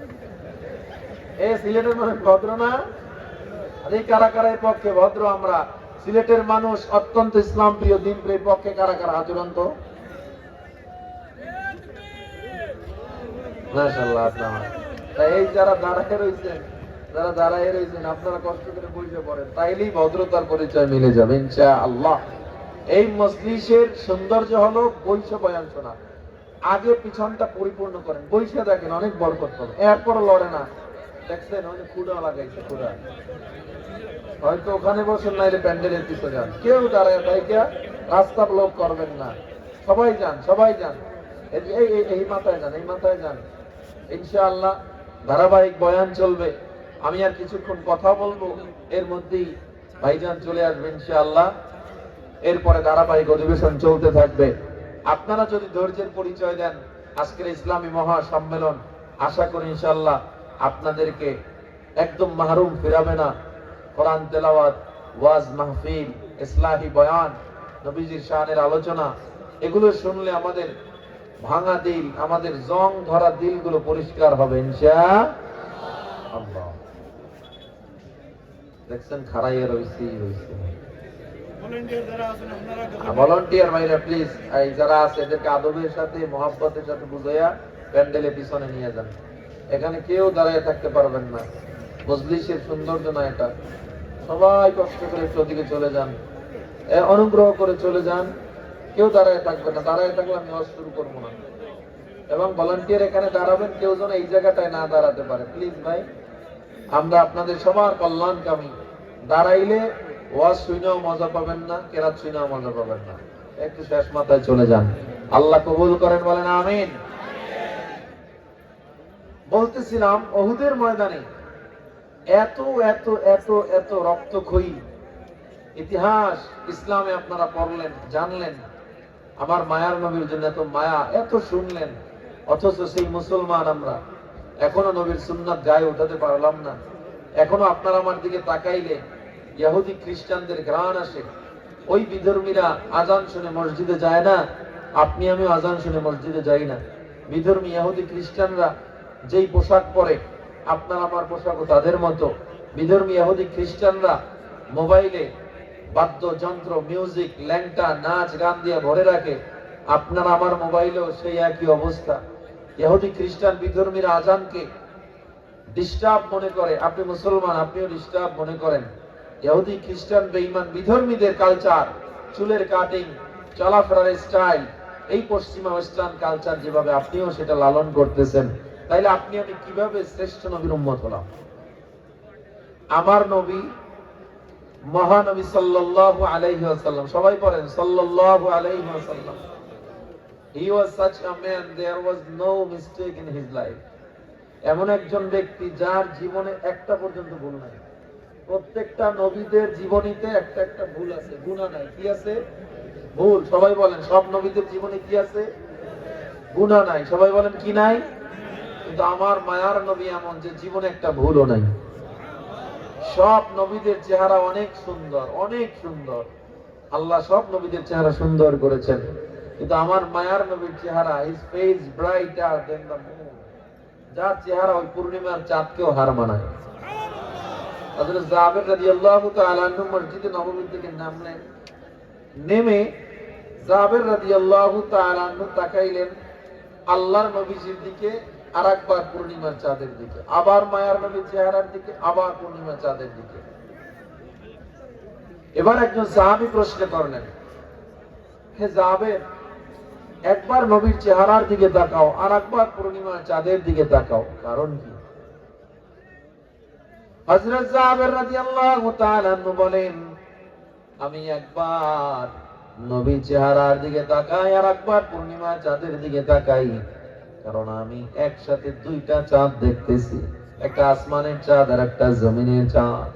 এই সিলেটের মানুষ ভদ্র না? এই কারা কারা এই পক্ষে ভদ্র? আমরা সিলেটের মানুষ অত্যন্ত ইসলাম প্রিয়, দিন প্রিয়, পক্ষে কারা কারা হাত তুলুন তো? মাশাআল্লাহ। আপনারা এই যারা দাঁড়ায় রয়েছেন, যারা দাঁড়ায় রয়েছেন, আপনারা কষ্ট করে বসে পড়েন, তাইলেই ভদ্রতার পরিচয় মিলে যাবে ইনশাআল্লাহ। এই মজলিসের সৌন্দর্য হলো বৈশা বয়ান শোনা। আগে পিছনটা পরিপূর্ণ করেন, বৈশা দেখেন, অনেক বরকত পাবেন। এরপরও লড়ে না, দেখছেন ওই খুঁড়া লাগাইছে, খুঁড়া হয়তো ওখানে বসেন, নাইলে প্যান্ডেলের পিছনে যান। কেউ দাঁড়ায় তাইকা রাস্তা ব্লক করবেন না, সবাই যান, সবাই যান। এই মাথায় যান, এই মাথায় যান। ইনশাআল্লাহ ধারাবাহিক বয়ান চলবে। আমি আর কিছুক্ষণ কথা বলবো, এর মধ্যেই ভাইজান চলে আসবে ইনশাআল্লাহ। এরপরে ধারাবাহিক অধিবেশন চলতে থাকবে। আপনারা যদি ধৈর্যের পরিচয় দেন, আজকের ইসলামী মহা সম্মেলন আশা করি ইনশাআল্লাহ আপনাদেরকে একদম মাহরুম ফিরাবে না। কোরআন তেলাওয়াত, ওয়াজ মাহফিল, ইসলাহি বয়ান, নবীজির শানের আলোচনা, এগুলো শুনলে আমাদের ভাঙা দিল, আমাদের জং ধরা দিলগুলো পরিষ্কার হবে ইনশাআল্লাহ। দেখছেন খাড়াইয়া রইছি। ভলান্টিয়ার ভাইরা প্লিজ এই যারা আছে এদেরকে আদবের সাথে মহব্বতের সাথে বুঝাইয়া প্যান্ডেলের পিছনে নিয়ে যান। এখানে কেউ দাঁড়িয়ে থাকতে পারবেন না, মজলিসের সৌন্দর্য না এটা। সবাই কষ্ট করে একটু ওদিকে চলে যান, অনুগ্রহ করে চলে যান, কেউ দাঁড়ায় থাকবে না। দাঁড়ায় থাকলে আমি ওয়াজ শুরু করবো না। এবং ভলান্টিয়ার এখানে দাঁড়াবেন, কেউ যেন এই জায়গাটায় না দাঁড়াতে পারে প্লিজ ভাই। আমরা আপনাদের সবার কল্যাণকামী। দাঁড়াইলে ওয়াজ শুনেও মজা পাবেন না, কেরাত শুনেও মজা পাবেন না। একটু শেষ মাথায় চলে যান। আল্লাহ কবুল করেন, বলেন আমিন। বলতেছিলাম উহুদের ময়দানে এত এত এত এত রক্তক্ষয়ী ইতিহাস ইসলামে আপনারা পড়লেন, জানলেন। আমার মায়ার নবীর জন্য এত মায়া, এত শুনলেন, অথচ সেই মুসলমান আমরা এখনো নবীর সুন্নাত গায়ে উঠাতে পারলাম না। এখনো আপনারা আমার দিকে তাকাইলে ইহুদি খ্রিস্টানদের ঘ্রাণ আসে। ওই বিধর্মীরা আজান শুনে মসজিদে যায় না, আপনি আমি আজান শুনে মসজিদে যাই না। বিধর্মী ইহুদি খ্রিস্টানরা যেই পোশাক পরে, আপনার আমার পোশাকও তাদের মতো। বিধর্মী ইহুদি খ্রিস্টানরা মোবাইলে বাদ্যযন্ত্র, মিউজিক, ল্যাংটা, নাচ গান দিয়ে ভরে রাখে, আপনার আমার মোবাইলেও সেই একই অবস্থা। ইহুদি খ্রিস্টান বিধর্মীরা আজানকে ডিস্টার্ব মনে করে, আপনি মুসলমান আপনিও ডিস্টার্ব মনে করেন। ইহুদি খ্রিস্টান বেঈমান বিধর্মীদের কালচার, চুলের কাটিং, চলাফেরার স্টাইল, এই পশ্চিমা ওয়েস্টার্ন কালচার যেভাবে আপনিও সেটা লালন করতেছেন, তাইলে আপনি আমি কিভাবে শ্রেষ্ঠ নবীর উম্মত হলাম? আমার নবী মহানবী সাল্লাল্লাহু আলাইহি ওয়াসাল্লাম, সবাই পড়েন সাল্লাল্লাহু আলাইহি ওয়াসাল্লাম। He was such a man, there was no mistake in his life. এমন একজন ব্যক্তি যার জীবনে একটা পর্যন্ত ভুল নাই। প্রত্যেকটা নবীদের জীবনীতে একটা একটা ভুল আছে, গুনাহ নাই। কি আছে? ভুল। সবাই বলেন সব নবীদের জীবনে কি আছে? গুনাহ নাই। সবাই বলেন কি নাই? কিন্তু আমার মায়ার নবী এমন যে জীবনে একটা ভুলও নাই। সব নবীদের চেহারা অনেক সুন্দর, অনেক সুন্দর। আল্লাহ সব নবীদের চেহারা সুন্দর করেছেন, কিন্তু আমার মায়ার নবীর চেহারা, his face brighter than the moon, যার চেহারা ওই পূর্ণিমার চাঁদকেও হার মানায়। হযরত জাবের রাদিয়াল্লাহু তাআলা আনহু মসজিদে নববী থেকে নামলেন। নেমে জাবের রাদিয়াল্লাহু তাআলা আনহু তাকাইলেন আল্লাহর নবীজির দিকে, আরেকবার পূর্ণিমার চাঁদের দিকে, আবার মায়ার নবীর চেহারার দিকে, আবার পূর্ণিমার চাঁদের দিকে। এবার একজন সাহাবী প্রশ্ন করলেন, হে জাবের, একবার নবীর চেহারার দিকে তাকাও, আর একবার পূর্ণিমার চাঁদের দিকে তাকাও, কারণ কি? হযরত জাবের রাদিয়াল্লাহু তাআলা আনহু বলেন, আমি একবার নবীর চেহারার দিকে তাকাই, আর একবার পূর্ণিমার চাঁদের দিকে তাকাই, কারণ আমি একসাথে দুইটা চাঁদ দেখতেছি, একটা আসমানের চাঁদ আর একটা জমিনের চাঁদ।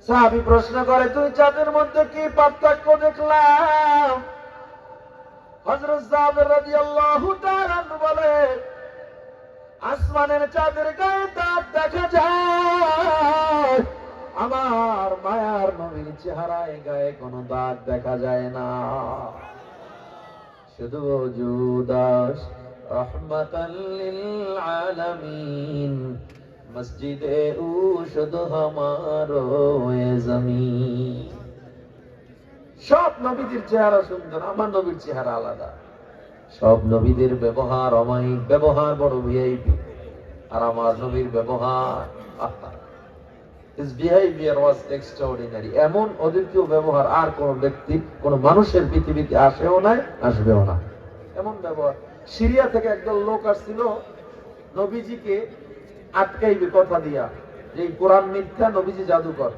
সাহাবী প্রশ্ন করে, তুই চাঁদের মধ্যে কি পার্থক্য দেখলাম? হযরত জাবের রাদিয়াল্লাহু তাআলা বলে, আসমানের চাঁদের গায়ে দাগ দেখা যায়, আমার মায়ার নবীর চেহারায় গায়ে কোনো দাগ দেখা যায় না। শুধু ওজুদাস রহমাতাল লিল আলামিন, মসজিদে ও শুধু হামারো এ জমিন। সব নবীদের চেহারা সুন্দর, আমার নবীর চেহারা আলাদা। সব নবীদের ব্যবহার অমায়িক, ব্যবহার বড় ভিআইপি, আর আমার নবীর ব্যবহার, his behavior was extraordinary। এমন অদ্বিতীয় ব্যবহার আর কোন ব্যক্তি, কোন মানুষের পৃথিবীতে আসেও নাই, আসবেও না। এমন ব্যবহার। সিরিয়া থেকে একদল লোক আসছিল নবীজিকে আটকাইবে কথা দিয়া, যে কোরআন মিথ্যা, নবীজি জাদুকর।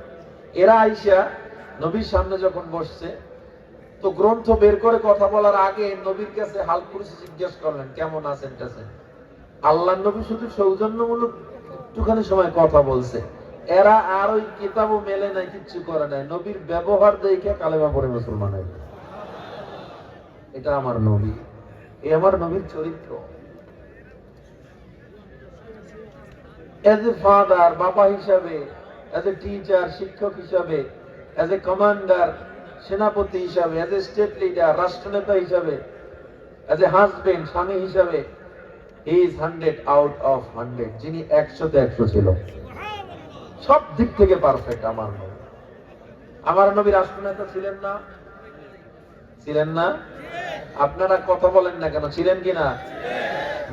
এরা আইসা নবীর সামনে যখন বসছে, তো গ্রন্থ বের করে কথা বলার আগে নবীর কাছে হাল পরিচয় জিজ্ঞেস করলেন, কেমন আছেন টাছেন। আল্লাহ নবী শুধু সৌজন্যমূলক একটুখানি সময় কথা বলছে, এরা আর ওই কিতাবও মেলে নাই, কিচ্ছু করে নাই। নবীর ব্যবহার দেখে কালেমা পড়ে মুসলমান হয়ে গেল। এটা আমার নবী, এই আমার নবীর চরিত্র। এজ এ ফাদার, বাবা হিসাবে, এজ এ টিচার, শিক্ষক হিসাবে, এজ এ কমান্ডার, সেনাপতি হিসাবে, এজ এ স্টেট লিডার, রাষ্ট্রনেতা হিসাবে, এজ এ হাজবেন্ড, স্বামী হিসাবে, হি ইজ 100 আউট অফ 100। যিনি 100-তে 100 ছিল, সব দিক থেকে পারফেক্ট আমার নবী। আমার নবী রাষ্ট্রনেতা ছিলেন না? ছিলেন না? আপনারা কথা বলেন না কেন, ছিলেন কিনা?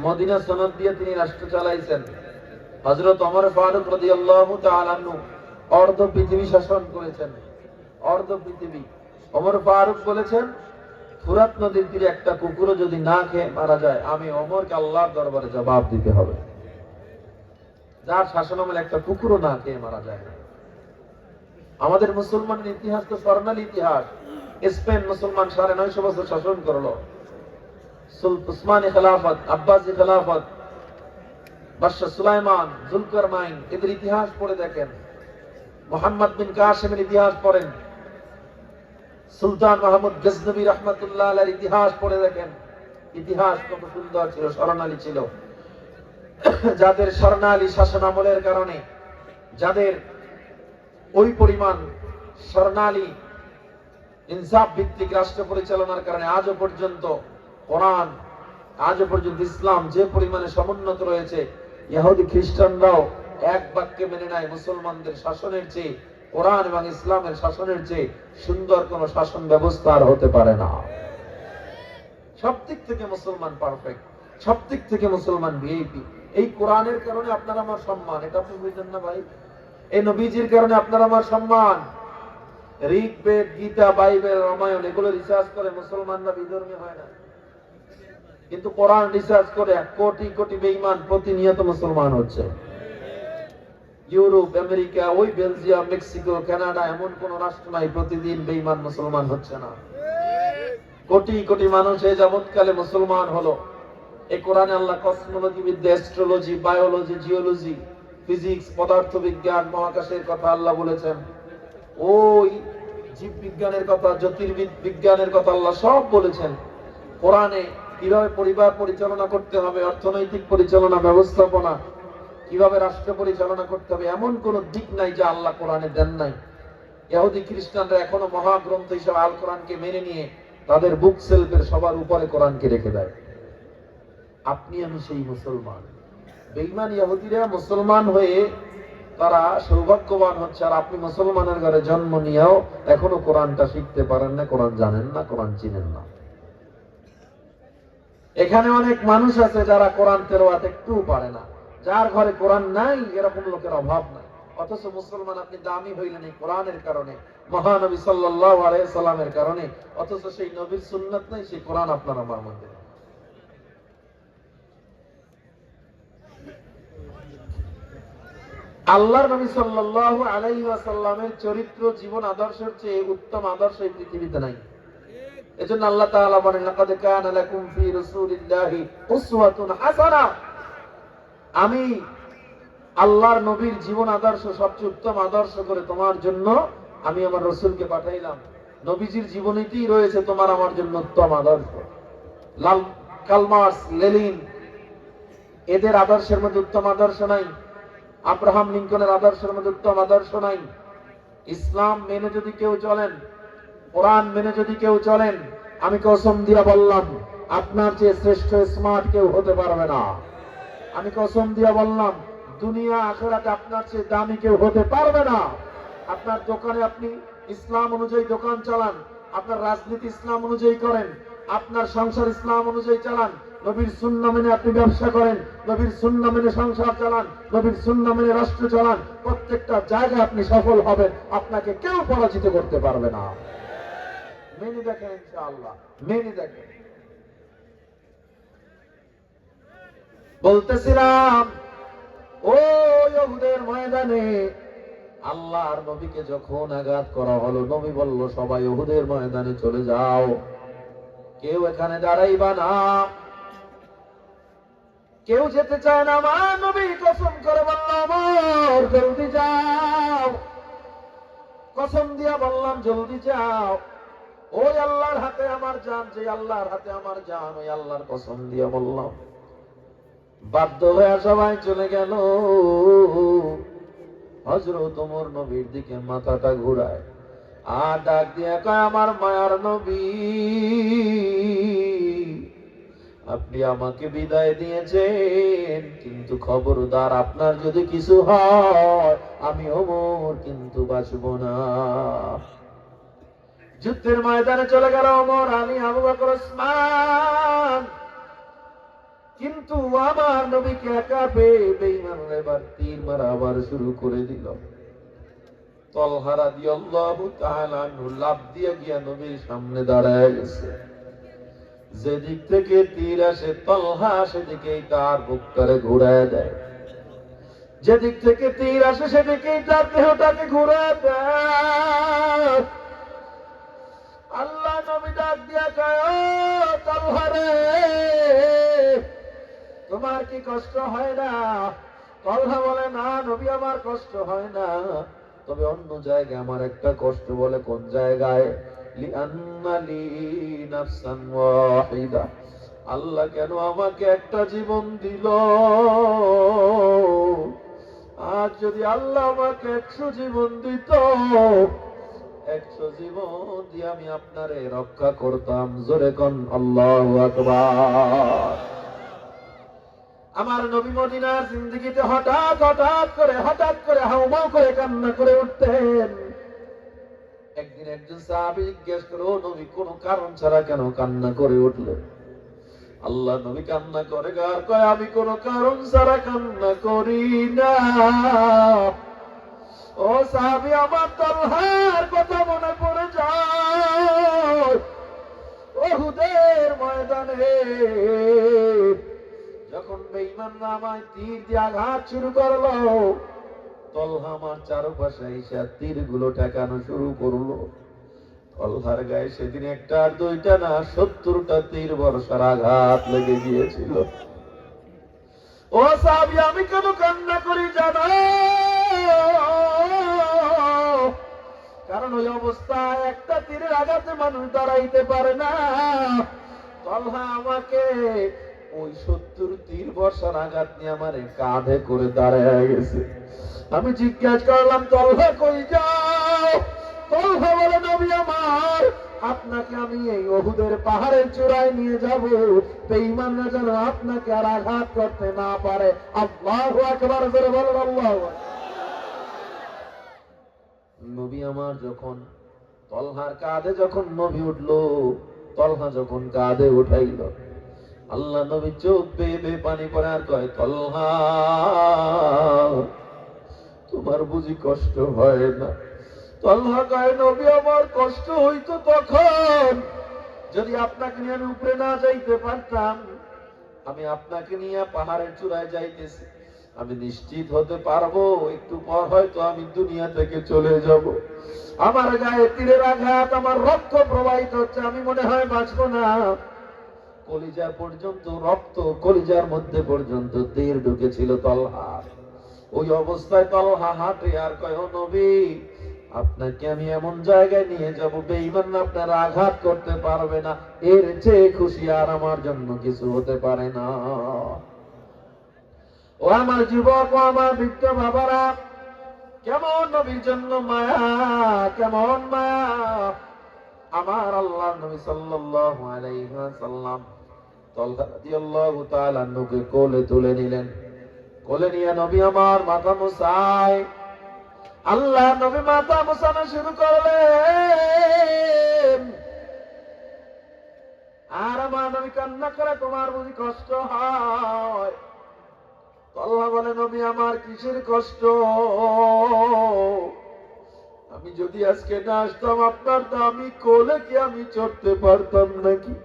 মদিনা সনদ দিয়ে তিনি রাষ্ট্র চালাইছেন। হযরত ওমর ফারুক রাদিয়াল্লাহু তাআলা আনহু অর্ধ পৃথিবী শাসন করেছেন, অর্ধ পৃথিবী। ওমর ফারুক বলেছেন, ফুরাত নদীর তীরে একটা কুকুরও যদি না খেয়ে মারা যায়, আমি ওমরকে আল্লাহর দরবারে জবাব দিতে হবে। যার শাসনামলে একটা কুকুরও না খেয়ে মারা যায় না। আমাদের মুসলমানের ইতিহাস তো স্বর্ণালী ইতিহাস। স্পেন মুসলমান 950 বছর শাসন করলো। উসমানী খেলাফত, আব্বাসী খেলাফত, বাদশাহ সুলাইমান, জুলকারনাইন, এদের ইতিহাস পড়ে দেখেন। মুহাম্মদ বিন কাসিমের ইতিহাস পড়েন। সুলতান মাহমুদ গজনবী রহমাতুল্লাহ আলাইহির ইতিহাস পড়ে দেখেন। ইতিহাস কত সুন্দর ছিল, স্বর্ণালী ছিল। যাদের স্বর্ণালী শাসন আমলের কারণে, যাদের ওই পরিমাণ স্বর্ণালী ইনসাফ ভিত্তিক রাষ্ট্র পরিচালনার কারণে আজও পর্যন্ত কোরআন, আজও পর্যন্ত ইসলাম যে পরিমাণে সমুন্নত রয়েছে, ইহুদি খ্রিস্টানরাও এক বাক্যে মেনে নেয় মুসলমানদের শাসনের চেয়ে, কোরআন এবং ইসলামের শাসনের চেয়ে সুন্দর কোন শাসন ব্যবস্থা আর হতে পারে না। সব দিক থেকে মুসলমান পারফেক্ট, সব দিক থেকে মুসলমান ভিআইপি। এই কোরআনের কারণে আপনার আমার সম্মান, এটা আপনি বুঝলেন না ভাই? এই নবীজির কারণে আপনার আমার সম্মান। ঋগ্বেদ, গীতা, বাইবেল, রামায়ণ এগুলো রিসার্চ করে মুসলমানরা বিধর্মী হয় না, কিন্তু কোরআন রিসার্চ করে কোটি কোটি বেঈমান প্রতিনিয়ত মুসলমান হচ্ছে। ইউরোপ, আমেরিকা, ওই বেলজিয়াম, মেক্সিকো, কানাডা, এমন কোন রাষ্ট্র নাই প্রতিদিন বেঈমান মুসলমান হচ্ছে না। কোটি কোটি মানুষ এই যাবৎকালে মুসলমান হলো। এই কোরআনে আল্লাহ কসমোলজি বিদ্যা, অ্যাস্ট্রোলজি, বায়োলজি, জিওলজি, ফিজিক্স, পদার্থবিজ্ঞান, মহাকাশের কথা আল্লাহ বলেছেন। ওই জীব বিজ্ঞানের কথা, জ্যোতির্বিজ্ঞানের কথা আল্লাহ সব বলেছেন কোরআনে। কিভাবে পরিবার পরিচালনা করতে হবে, অর্থনৈতিক পরিচালনা, ব্যবস্থাপনা, কিভাবে রাষ্ট্র পরিচালনা করতে হবে, এমন কোন দিক নাই যা আল্লাহ কোরআনে দেন নাই। ইহুদি খ্রিস্টানরা এখনো মহাগ্রন্থ হিসেবে আল কোরআনকে মেনে নিয়ে তাদের বুক সেলফের সবার উপরে কোরআনকে রেখে দেয়। আপনি আমি সেই মুসলমান। বেঈমান ইহুদিরা মুসলমান হয়ে তারা সৌভাগ্যবান হচ্ছে, আর আপনি মুসলমানের ঘরে জন্ম নিয়েও এখনো কোরআনটা শিখতে পারেন না, কোরআন জানেন না, কোরআন চিনেন না। এখানে অনেক মানুষ আছে যারা কোরআন তেলাওয়াত একটু পারে না, যার ঘরে কোরআন নাই, এরকম লোকের অভাব নাই। অথচ মুসলমান আপনি দামি হইলেন এই কোরআনের কারণে, মহানবী সাল্লাল্লাহু আলাইহি সাল্লামের কারণে। অথচ সেই নবীর সুন্নাত নাই, সেই কোরআন আপনার আমার মধ্যে। আল্লাহর নবী সাল্লাল্লাহু আলাইহি ওয়াসাল্লামের চরিত্র, জীবন আদর্শের চেয়ে উত্তম আদর্শ এই পৃথিবীতে নাই। এজন্য আল্লাহ তাআলা বলেন, লাকাদ কানা লাকুম ফি রাসূলিল্লাহি উসওয়াতুন হাসানাহ। আমি আল্লাহর নবীর জীবন আদর্শ সবচেয়ে উত্তম আদর্শ করে তোমার জন্য আমি আমার রাসূলকে পাঠাইলাম। নবীজির জীবনীতেই রয়েছে তোমার আমার জন্য উত্তম আদর্শ। কার্ল মার্কস, লেনিন, এদের আদর্শের মধ্যে উত্তম আদর্শ নাই। আব্রাহাম লিঙ্কনের আদর্শের মধ্যে উত্তম আদর্শ নাই। ইসলাম মেনে যদি কেউ চলেন, কোরআন মেনে যদি কেউ চলেন, আমি কসম দিয়া বললাম আপনার চেয়ে শ্রেষ্ঠ স্মার্ট কেউ হতে পারবে না। আমি কসম দিয়া বললাম দুনিয়া আখিরাতে আপনার চেয়ে দামি কেউ হতে পারবে না। আপনার দোকানে আপনি ইসলাম অনুযায়ী দোকান চালান, আপনার রাজনীতি ইসলাম অনুযায়ী করেন, আপনার সংসার ইসলাম অনুযায়ী চালান, নবীর সুন্নাহ মেনে আপনি ব্যবসা করেন, নবীর সুন্নাহ মেনে সংসার চালান, নবীর সুন্নাহ মেনে রাষ্ট্র চালান, প্রত্যেকটা জায়গায় আপনি সফল হবেন। আপনাকে কেউ পরাজিত করতে পারবে না। মেনে দেখেন ইনশাআল্লাহ, মেনে দেখেন। বলতেছিলাম ও ইহুদের ময়দানে আল্লাহর নবীকে যখন আঘাত করা হলো, নবী বলল সবাই ইহুদের ময়দানে চলে যাও, কেউ এখানে দাঁড়াইবা না। কেউ যেতে চায় না। আমার নবী কসম করে বলল, আমার জলদি যাও। কসম দিয়া বললাম জলদি যাও। ওই আল্লাহর হাতে আমার জান, যে আল্লাহর হাতে আমার জান, ওই আল্লাহর কসম দিয়া বললাম। বাধ্য হয়ে সবাই চলে গেল। হযরত ওমর নবীর দিকে মাথাটা ঘুরায় আর ডাক দিয়ে কয়, আমার মায়ার নবী, আপনি আমাকে বিদায় দিয়েছেন, কিন্তু খবরদার আপনার যদি কিছু হয় আমি ওমর কিন্তু বাঁচব না। যুদ্ধের ময়দানে চলে গেল ওমর, আলী, আবু বকর, ওসমান। কিন্তু আমার নবীকে একা পেয়ে বেঈমানরা এবার তীর মারা আবার শুরু করে দিল। তলহা রাদিয়াল্লাহু তাআলা আনহু লাফ দিয়ে গিয়া নবীর সামনে দাঁড়ায় গেছে। যেদিক থেকে তীর আসে তলহা সেদিকেই তার বুকটারে ঘুরায় দেয়, যেদিক থেকে তীর আসে সেদিকেই তার দেহটাকে ঘুরায় দেয়। আল্লাহ নবী ডাক দিয়া কয়, ও তলহা রে, তোমার কি কষ্ট হয় না? তলহা বলে, না নবী, আমার কষ্ট হয় না, তবে অন্য জায়গায় আমার একটা কষ্ট। বলে, কোন জায়গায়? লিআন্না লি নাফসান ওয়াহিদা, আল্লাহ কেন আমাকে একটা জীবন দিল? আর যদি আল্লাহ আমাকে 100 জীবন দিত, 100 জীবন দিয়ে আমি আপনারে রক্ষা করতাম। জোরে কোন আল্লাহু আকবার। আমার নবী মদিনার জিন্দেগিতে হঠাৎ করে হাউমাউ করে কান্না করে উঠতেন। একদিন একজন সাহাবী জিজ্ঞেস করলো, নবী কোন কারণ ছাড়া কেন কান্না করে উঠলেন? আল্লাহ নবী কান্না করে আর কয়, আমি কোন কারণ ছাড়া কান্না করি না। ও সাহাবী, আমার তলহার কথা মনে পড়ে যায়। উহুদের ময়দানে যখন বেঈমানরা আমায় তীর দিয়ে আঘাত শুরু করলো, তলহা আমার চারপাশে এসে তীরগুলো ঠেকানো শুরু করলো। তলহার গায়ে সেদিন একটা আর দুইটা না, 70টা তীর বর্ষার আঘাত লেগে গিয়েছিল। ও সাহাবী, আমি কেন কান্না করি জানো? কারণ ওই অবস্থায় একটা তীরের আঘাতে মানুষ দাঁড়াইতে পারে না। তলহা আমাকে ওই 70 তীর বর্ষার আঘাত নিয়ে আমার কাঁধে করে দাঁড়ায় গেছে। আমি জিজ্ঞাসা করলাম, তলহা কই যাও? তলহা বলে, নবী আমার, আপনাকে আমি এই উহুদের পাহাড়ের চূড়ায় নিয়ে যাব, বেঈমানরা যেন আপনাকে আর আঘাত করতে না পারে। আল্লাহু আকবার, জোরে বলেন আল্লাহু আকবার। নবী আমার যখন তলহার কাঁধে যখন নবী উঠলো, তলহা যখন কাঁধে উঠাইল, আল্লাহ নবী চোখ বেয়ে বেয়ে পানি পড়ে আর কয়, তলহা তোমার বুঝি কষ্ট হয় না? তলহা কয়, নবী আমার কষ্ট হইতো তখন যদি আপনাকে নিয়ে আমি উপরে না যাইতে পারতাম। আমি আপনাকে নিয়ে পাহাড়ের চূড়ায় যাইতেছি, আমি নিশ্চিত হতে পারবো একটু পর হয়তো আমি দুনিয়া থেকে চলে যাব। আমার গায়ে তীরের আঘাত, আমার রক্ত প্রবাহিত হচ্ছে, আমি মনে হয় বাঁচবো না। কলিজা পর্যন্ত রক্ত, কলিজার মধ্যে পর্যন্ত তীর ঢুকেছিল তলহার। ওই অবস্থায় তলহা হাঁটে আর কয়, ও নবী, আপনাকে আমি এমন জায়গায় নিয়ে যাব বেঈমান আপনার আঘাত করতে পারবে না, এর চেয়ে খুশি আর আমার জন্য কিছু হতে পারে না। ও আমার যুবক, ও আমার বৃদ্ধ বাবারা, কেমন নবীর জন্য মায়া, কেমন মায়া! আমার আল্লাহর নবী সাল্লাল্লাহু আলাইহি ওয়াসাল্লাম তলহা রাদিয়াল্লাহু তাআলা আনহুকে কোলে তুলে নিলেন। কোলে নিয়ে নবী আমার মাথা মুছায়। আল্লাহ নবী মাথা মুছানো শুরু করলেন। আর আমার নবী কান্না করে, তোমার বুঝি কষ্ট হয়? তলহা বলে, নবী আমার কিসের কষ্ট? আমি যদি আজকে না আসতাম আপনার দামি কোলে কি আমি চড়তে পারতাম নাকি?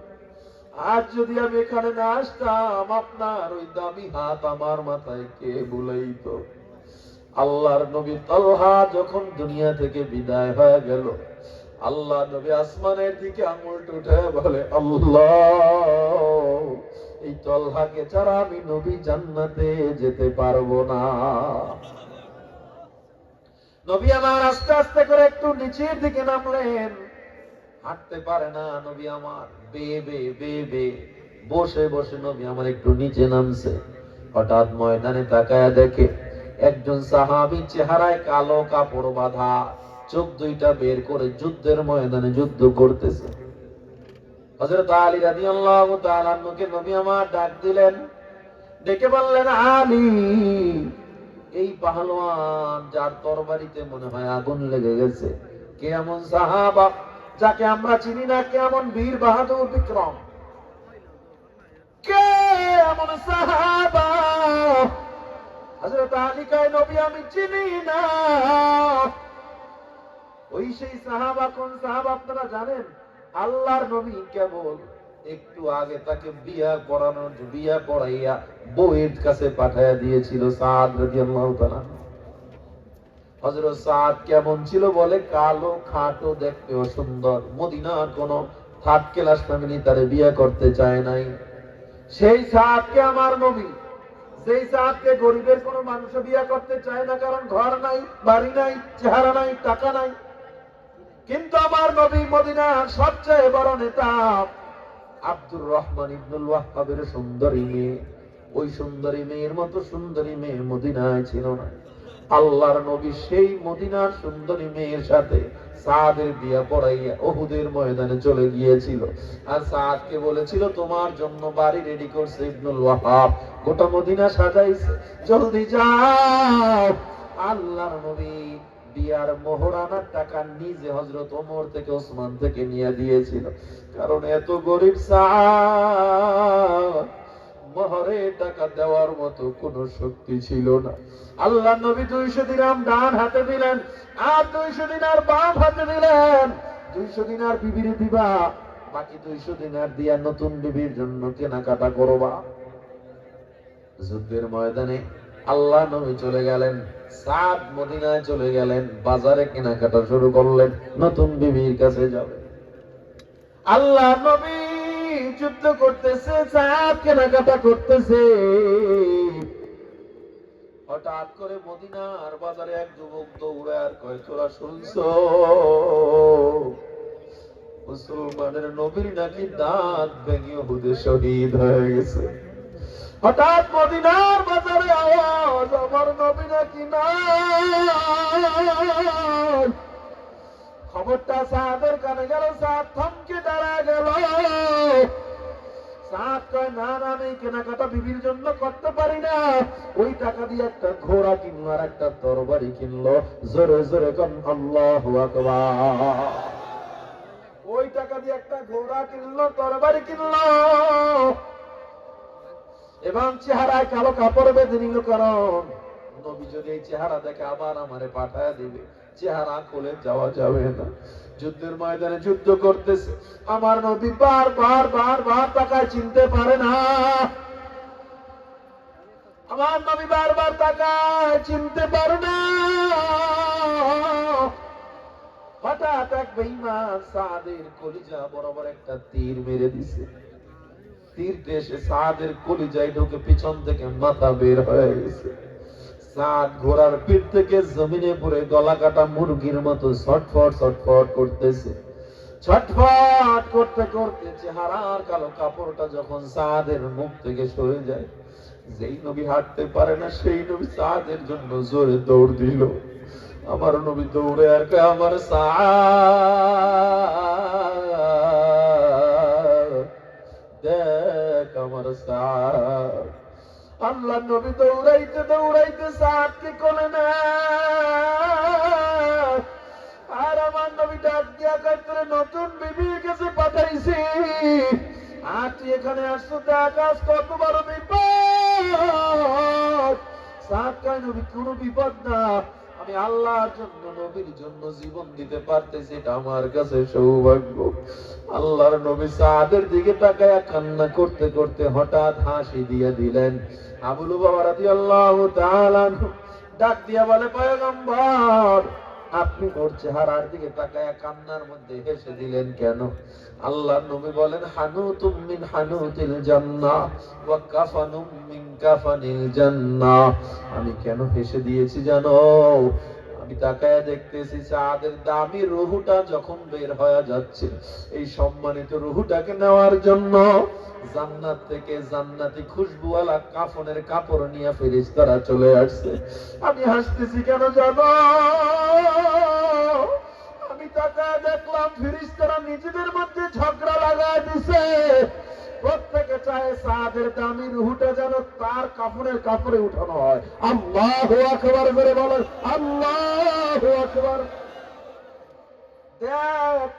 আজ যদি আমি এখানে না আসতাম আপনার ওই দামি হাত আমার মাথায় কে বুলাইতো? আল্লাহর নবী তলহা যখন দুনিয়া থেকে বিদায় হয়ে গেল, আল্লাহ নবী আসমানের দিকে আঙুল উঠে বলে, আল্লাহ, এই তলহাকে ছাড়া আমি নবী জান্নাতে যেতে পারবো না। নবী আমার আস্তে আস্তে করে একটু নিচের দিকে নামলেন, হাঁটতে পারে না নবী আমার, বেয়ে বেয়ে বেয়ে বেয়ে বসে বসে নবী আমার একটু নিচে নামছে। হঠাৎ ময়দানে তাকায়া দেখে একজন সাহাবী চেহারায় কালো কাপড় বাঁধা, চোখ দুইটা বের করে যুদ্ধের ময়দানে যুদ্ধ করতেছে। হযরত আলী রাদিয়াল্লাহু তাআলা আনহুকে নবী আমার ডাক দিলেন, ডেকে বললেন, আলী, এই পাহলোয়ান যার তরবারিতে মনে হয় আগুন লেগে গেছে, কে এমন সাহাবা যাকে আমরা চিনি না, কেমন বীর বাহাদুর বিক্রম, কে এমন সাহাবা হযরত আলী কয় নবী আমি চিনি না। ওই সেই সাহাবা, কোন সাহাবা আপনারা জানেন? আল্লাহর নবী কেবল একটু আগে তাকে বিয়া পড়াইয়া বউয়ের কাছে পাঠাইয়া দিয়েছিল সাদ রাদিয়াল্লাহু তাআলা। হযরত সাদ কেমন ছিল বলে? কালো, খাটো, দেখতে অসুন্দর। মদিনার কোন থার্ড ক্লাস ফ্যামিলি তারে বিয়ে করতে চায় নাই। সেই সাদকে আমার নবী, যেই সাদকে গরিবের কোন মানুষ বিয়ে করতে চায় না, কারণ ঘর নাই, বাড়ি নাই, চেহারা নাই, টাকা নাই। কিন্তু আমার নবী মদিনার সবচেয়ে বড় নেতা আব্দুর রহমান ইবনুল ওয়াহ্হাবের সুন্দরী মেয়ে, ওই সুন্দরী মেয়ের মতো সুন্দরী মেয়ে মদিনায় ছিল না। আল্লাহর নবী সেই মদিনার সুন্দরী মেয়ের সাথে সাদের বিয়া পড়াইয়া উহুদের ময়দানে চলে গিয়েছিল। আর সাদকে বলেছিল তোমার জন্য বাড়ি রেডি করছে ইবনুল ওয়াহ্হাব, গোটা মদিনা সাজাইছে, জলদি যাও। আল্লাহর নবী বিয়ার মোহরানার টাকা নিজে হযরত ওমর থেকে, ওসমান থেকে নিয়ে দিয়েছিল, কারণ এত গরিব সাদ মোহরে টাকা দেওয়ার মতো কোন শক্তি ছিল না। আল্লাহ নবী 200 দিরহাম ডান হাতে দিলেন, আর 200 দিনার বাম হাতে দিলেন। 200 দিনার বিবির দিবা, বাকি 200 দিনার দিয়া নতুন বিবির জন্য কেনাকাটা করবা। যুদ্ধের ময়দানে আল্লাহ নবী চলে গেলেন, সাদ মদিনায় চলে গেলেন, বাজারে কেনাকাটা শুরু করলেন, নতুন বিবির কাছে যাবে। আল্লাহ নবী যুদ্ধ করতেছে, সাদ কেনাকাটা করতেছে। হঠাৎ করে মদিনার বাজারে এক যুবক দৌড়ে আর কয় তোরা শুনছো মুসলমানের নবীর নাকি দাঁত ভেঙে উহুদে শহীদ হয়ে গেছে। হঠাৎ মদিনার বাজারে আওয়াজ, আমার নবী নাকি নাই। খবরটা সাদের কানে গেল, সাদ থমকে দাঁড়া গেল। সাদ কয় না না, আমি কেনাকাটা বিবির জন্য করতে পারি না। ওই টাকা দিয়ে একটা ঘোড়া কিনলো আর একটা তরবারি কিনলো। জোরে জোরে কোন আল্লাহু আকবার। ওই টাকা দিয়ে একটা ঘোড়া কিনলো, তরবারি কিনলো, এবং চেহারায় কালো কাপড় বেঁধে নিল, কারণ নবী যদি এই চেহারা দেখে আবার আমারে পাঠায় দিবে, চেহারা খুলে যাওয়া যাবে না। যুদ্ধের ময়দানে যুদ্ধ করতেছে, আমার নবী বারবার তাকায়, চিনতে পারে না। আমার নবী বারবার তাকায়, চিনতে পারে না। হঠাৎ এক বেঈমান সাদের কলিজা বরাবর একটা তীর মেরে দিছে। তীরটা এসে সাদের কলিজায় ঢুকে পিছন থেকে মাথা বের হয়ে গেছে। সাদ ঘোড়ার পিঠ থেকে জমিনে পড়ে গলা কাটা মুরগির মতো ছটফট করতেছে। ছটফট করতে করতে চেহারার কালো কাপড়টা যখন সাদের মুখ থেকে সরে যায়, যেই নবী হাঁটতে পারে না সেই নবী সাদের জন্য জোরে দৌড় দিল। আমার নবী দৌড়ে আর কয় আমার সাদ, দেখ আমার সাদ। আল্লাহ নবী দৌড়াইতে দৌড়াইতে সাদকে কোলে নেয়। আর আমার নবী ডাক দিয়া কয় তোরে নতুন বিবির কাছে পাঠাইছি, আর তুই এখানে আসছো, দেখ আজ কত বড় বিপদ। সাদ কয় নবী কোনো বিপদ না, আমি আল্লাহর জন্য নবীর জন্য জীবন দিতে পারতেছি, এটা আমার কাছে সৌভাগ্য। আল্লাহর নবী সাদের দিকে তাকায়া কান্না করতে করতে হঠাৎ হাসি দিয়ে দিলেন। আবু লুবাবা রাদিয়াল্লাহু তাআলা ডাক দিয়া বলে পয়গম্বর, আপনি ওর চেহারার দিকে তাকায়া কান্নার মধ্যে হেসে দিলেন কেন? আল্লাহর নবী বলেন হানুতুম মিন হানুতিল জান্নাহ ওয়া কাফানুম মিন কাফানিল জান্নাহ। আমি কেন হেসে দিয়েছি জানো? আমি তাকায়া দেখতেছি সাদের দামি রুহুটা যখন বের হয়ে যাচ্ছে, এই সম্মানিত রুহুটাকে নেওয়ার জন্য জান্নাত থেকে জান্নাতি খুশবুওয়ালা কাফনের কাপড় নিয়ে ফেরেশতারা চলে আসছে। আমি হাসতেছি কেন জানো? আমি তাকায়া দেখলাম ফেরেশতারা নিজেদের মধ্যে ঝগড়া লাগায় দিছে। প্রত্যেকে চায় সাদের দামি রুহুটা যেন তার কাফনের কাপড়ে উঠানো হয়। আল্লাহু আকবার করে বলেন, আল্লাহু আকবার। দেখ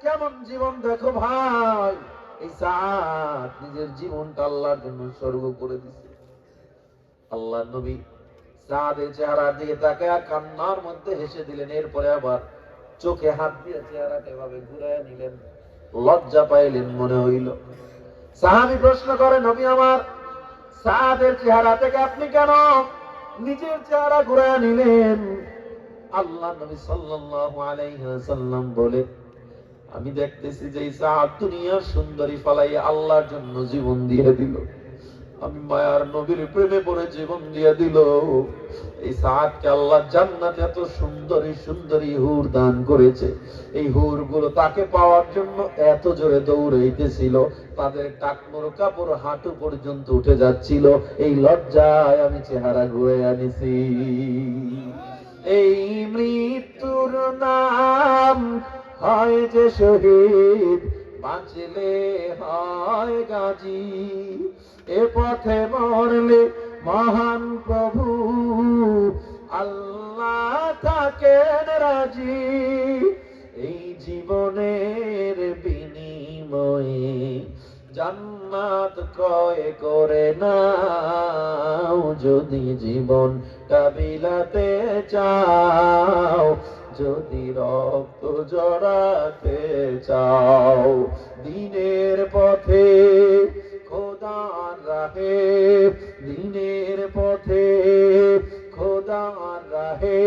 কেমন জীবন দেখো ভাই, এই সাদ নিজের জীবনটা আল্লাহর জন্য উৎসর্গ করে দিছে। আল্লাহ নবী সাদের চেহারার দিকে তাকায় কান্নার মধ্যে হেসে দিলেন, এরপরে আবার চোখে হাত দিয়ে চেহারাটা এভাবে ঘুরায় নিলেন, লজ্জা পাইলেন মনে হইল। সাহাবী প্রশ্ন করে, নবী আমার, সাদের চেহারা থেকে আপনি কেন নিজের চেহারা ঘুরায় নিলেন? আল্লাহ নবী সাল্লাল্লাহু আলাইহি ওয়াসাল্লাম বলে, আমি দেখতেছি যে সাদ দুনিয়ার সুন্দরী ফালাইয়া আল্লাহর জন্য জীবন দিয়ে দিল, আমি মায়ার নবীর প্রেমে পড়ে জীবন দিয়ে দিল। এই সাদকে আল্লাহ জান্নাতে এত সুন্দরী সুন্দরী হুর দান করেছে, এই হুর গুলো তাকে পাওয়ার জন্য এত জোরে দৌড়াইতেছিল, তাদের টাকনোর কাপড় হাঁটু পর্যন্ত উঠে যাচ্ছিল। এই লজ্জায় আমি চেহারা ঘুরে আনিছি। এই মৃত্যুর নাম হয় যে শহীদ, বাঁচলে হয় গাজী, এ পথে মরলে মহান প্রভু আল্লাহ থাকেন রাজি। এই জীবনের বিনিময়ে জান্নাত ক্রয় করে নাও, যদি জীবনটা বিলাতে চাও, যদি রক্ত জড়াতে চাও। দিনের পথে খোদার রাহে, দিনের পথে খোদার রাহে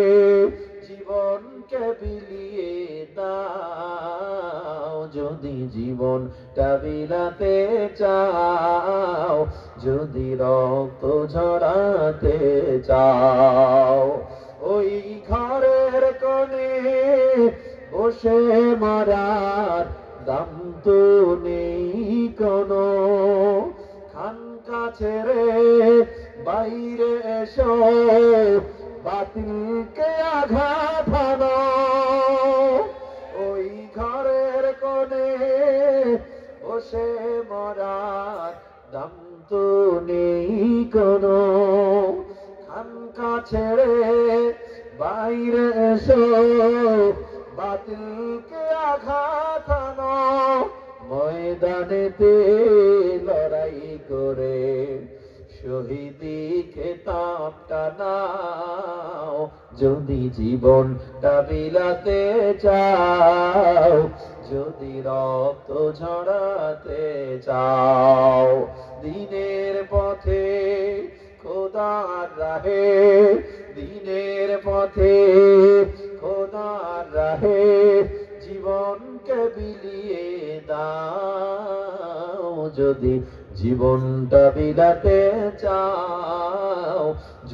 জীবনকে বিলিয়ে দাও, যদি জীবনটা বিলাতে চাও, যদি রক্ত ঝরাতে চাও। ওই ঘরের কোণে বসে মারার দাম তো নেই কোনো, খানকা ছেড়ে বাইরে এসো, বাতিলকে আঘাত হানো। ওই ঘরের কোণে বসে মরার দাম তো নেই কোনো, খানকা ছেড়ে বাইরে এসো, বাতিলকে আঘাত হানো। ময়দানেতে লড়াই করে শহীদি খেতাবটা নাও, যদি জীবনটা বিলাতে চাও, যদি রক্ত ঝরাতে চাও। দিনের পথে খোদার রাহে, দিনের পথে খোদার রাহে জীবনকে বিলিয়ে দাও, যদি জীবনটা বিলাতে চাও,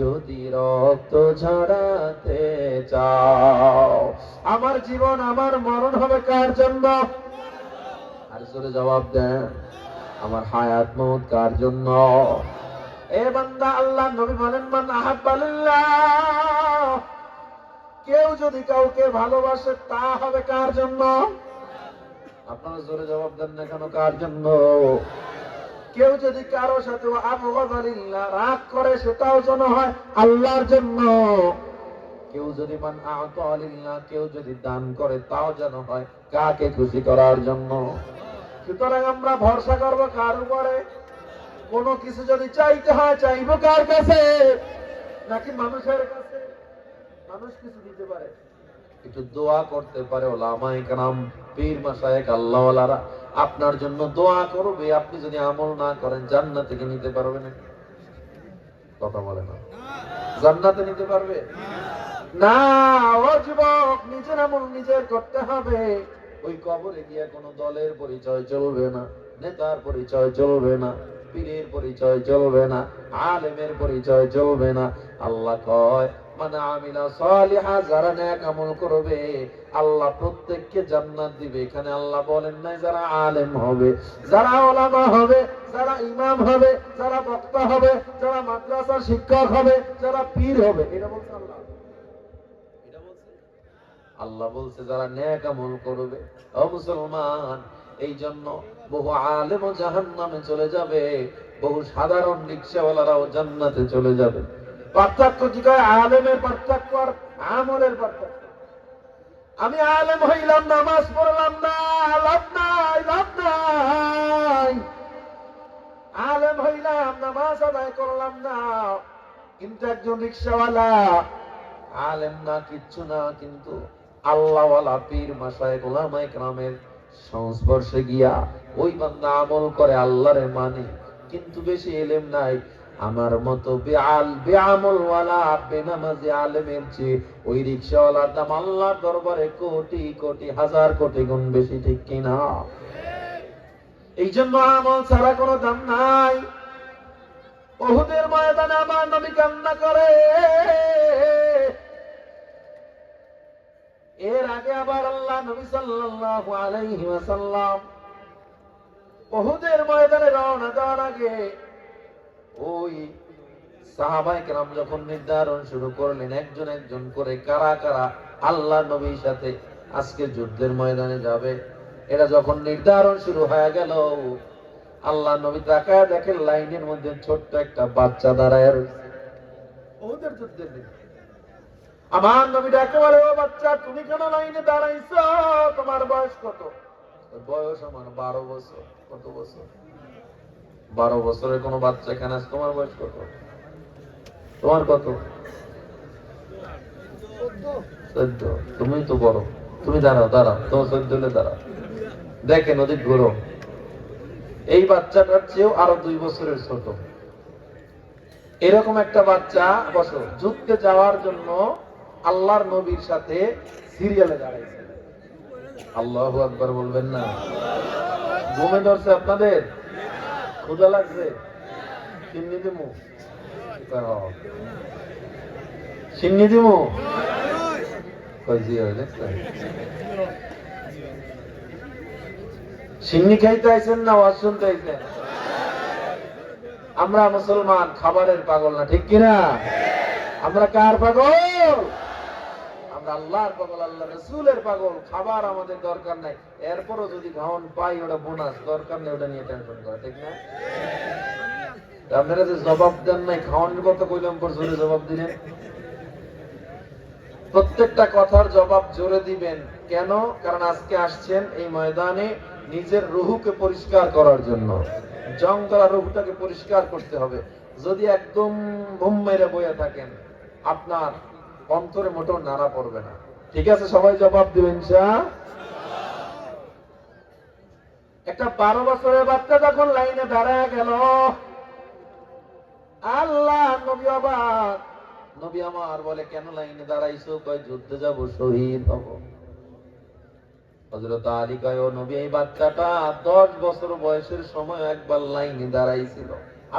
যদি রক্ত ঝরাতে চাও। আমার জীবন আমার মরণ হবে কার জন্য? আর জোরে জবাব দেন, আমার হায়াত মউত কার জন্য? এ বান্দা, আল্লাহ নবী বলেন, মান আহাব্বা লিল্লাহ, কেউ যদি কাউকে ভালোবাসে তা হবে কার জন্য? আপনারা জোরে জবাব দেন না কেন, কার জন্য? কেউ যদি কারো সাথে আবগাযা লিল্লাহ রাগ করে, সেটাও যেন হয় আল্লাহর জন্য। কেউ যদি মান আ'তা লিল্লাহ, কেউ যদি দান করে, তাও যেন হয় কাকে খুশি করার জন্য। সুতরাং আমরা ভরসা করব কার উপরে? কোনো কিছু যদি চাইতে হয়, চাইবো কার কাছে? নাকি মানুষের কাছে? মানুষ কিছু দিতে পারে, একটু দোয়া করতে পারে, ওলামায়ে কেরাম, পীর মাশায়েখ, আল্লাহওয়ালারা আপনার জন্য দোয়া করবে। আপনি যদি আমল না করেন, জান্নাতে কি নিতে পারবে না? কথা বলে না, জান্নাতে নিতে পারবে না। ও যুবক, নিজের আমল নিজের করতে হবে। ওই কবরে গিয়ে কোনো দলের পরিচয় চলবে না, নেতার পরিচয় চলবে না, পীরের পরিচয় চলবে না, আলেমের পরিচয় চলবে না। আল্লাহ কয়, মান আমিলা সালিহা, যারা নেক আমল করবে আল্লাহ প্রত্যেককে জান্নাত দিবে। এখানে আল্লাহ বলেন নাই যারা আলেম হবে, যারা ওলামা হবে, যারা ইমাম হবে, যারা বক্তা হবে, যারা মাদ্রাসার শিক্ষক হবে, যারা পীর হবে। এটা বলছে আল্লাহ, এটা বলছে আল্লাহ, বলছে যারা নেক আমল করবে। ও মুসলমান, এই জন্য বহু আলেমও জাহান্নামে চলে যাবে, বহু সাধারণ রিকশাওয়ালারাও জান্নাতে চলে যাবে। পার্থক্য কি? আলেমের পার্থক্য আর আমলের পার্থক্য। আমি আলেম হইলাম, নামাজ পড়লাম না, লাভ নাই, লাভ নাই। আলেম হইলাম, নামাজ আদায় করলাম না, কিন্তু একজন রিকশাওয়ালা আলেম না, কিচ্ছু না, কিন্তু আল্লাহওয়ালা পীর মাশায়েখ উলামায়ে কেরামের সংস্পর্শে গিয়া ওই বান্দা আমল করে, আল্লাহরে মানে, কিন্তু বেশি ইলম নাই। আমার মতো বেআমল ওয়ালা বেনামাজি আলেমের চেয়ে ওই রিকশাওয়ালার দাম আল্লাহর দরবারে কোটি কোটি হাজার কোটি গুণ বেশি, ঠিক কিনা? এই জন্য আমল ছাড়া কোনো দাম নাই। উহুদের ময়দানে আমার নবী কান্না করে, এর আগে আবার আল্লাহ নবী সাল্লাল্লাহু আলাইহি ওয়াসাল্লাম উহুদের ময়দানে রওনা দেওয়ার আগে ওই সাহাবায়ে কেরাম যখন নির্ধারণ শুরু করলেন একজন একজন করে কারা কারা আল্লাহ নবীর সাথে আজকে যুদ্ধের ময়দানে যাবে, এটা যখন নির্ধারণ শুরু হয়ে গেল, আল্লাহ নবী তাকায় দেখেন লাইনের মধ্যে ছোট্ট একটা বাচ্চা দাঁড়ায় রয়েছে। ওদের যুদ্ধের দিন আমার নবী ডাকে বলে, ও বাচ্চা, তুমি কেন লাইনে দাঁড়াইছো? তোমার বয়স কত? বয়স আমার 12 বছর। কত বছর? 12 বছরের কোন বাচ্চা এখানে আছে? তোমার বয়স কত? তোমার কত? 14। তুমি তো বড়, তুমি দাঁড়াও, দাঁড়াও, তোমার 14 হলে দাঁড়াও। দেখেন ওদিক ঘুরো, এই বাচ্চাটার চেয়েও আরো 2 বছরের ছোট। এরকম একটা বাচ্চা বছর যুদ্ধে যাওয়ার জন্য আল্লাহর নবীর সাথে সিরিয়ালে দাঁড়াইছে। আল্লাহু আকবার বলবেন না? ঘুমে ধরছে আপনাদের? ক্ষুধা লাগছে? সিন্নি দিমু? সিন্নি দিমু? সিন্নি খাইতে আইছেন না ওয়াজ শুনতে আইছেন? আমরা মুসলমান খাবারের পাগল না, ঠিক কিনা? আমরা কার পাগল? আমরা আল্লাহর পাগল, আল্লাহ রাসূলের পাগল। খাবার আমাদের দরকার নাই, এরপরও যদি খাওন পাই ওটা বোনাস, দরকার নেই ওটা নিয়ে টেনশন করা, ঠিক না? আপনারা যে জবাব দেন নাই, খাওয়ানোর কথা কইলাম পর জোরে জবাব দিলেন। প্রত্যেকটা কথার জবাব জোরে দিবেন। কেন? কারণ আজকে আসছেন এই ময়দানে নিজের রুহুকে পরিষ্কার করার জন্য। জঙ্গলা রুহটাকে পরিষ্কার করতে হবে। যদি একদম ঘুম মেরে বইয়া থাকেন, আপনার অন্তরে মোটেও নাড়া পড়বে না। ঠিক আছে, সবাই জবাব দিবেন। একটা 12 বছরের বাচ্চা যখন লাইনে দাঁড়ায় গেল, আল্লাহ নবী অবাক। নবী আমার বলে, কেন লাইনে দাঁড়াইছো? কয় যুদ্ধে যাব, শহীদ হব। হযরত আলী কয়, ও নবী, এই বাচ্চাটা 10 বছর বয়সের সময় একবার লাইনে দাঁড়াইছিল,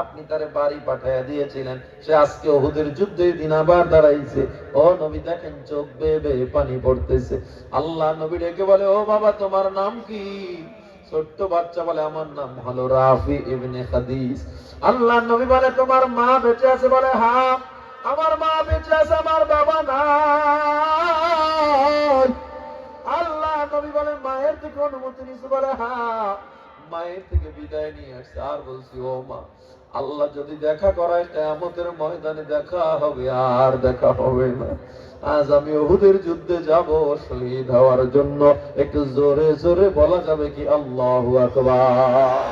আপনি তারে বাড়ি পাঠাইয়া দিয়েছিলেন, সে আজকে উহুদের যুদ্ধের দিন আবার দাঁড়াইছে। ও নবী দেখেন চোখ বেয়ে বেয়ে পানি পড়তেছে। আল্লাহ নবী ডেকে বলে, ও বাবা, তোমার নাম কি? ছোট্ট বাচ্চা বলে, আমার নাম হলো রাফি ইবনে হাদিস। আল্লাহ নবী বলে, তোমার মা বেঁচে আছে? বলে, হ্যাঁ, আমার মা বেঁচে আছে, আমার বাবা নাই। আল্লাহ নবী বলে, মায়ের থেকে অনুমতি নিয়েছে? বলে, হ্যাঁ, মায়ের থেকে বিদায় নিয়ে আসছে। আর বলছি, ও মা, আল্লাহ যদি দেখা করায় কিয়ামতের ময়দানে দেখা হবে, আর দেখা হবে না। আজ আমি উহুদের যুদ্ধে যাব শহীদ হওয়ার জন্য। একটু জোরে জোরে বলা যাবে কি আল্লাহু আকবার?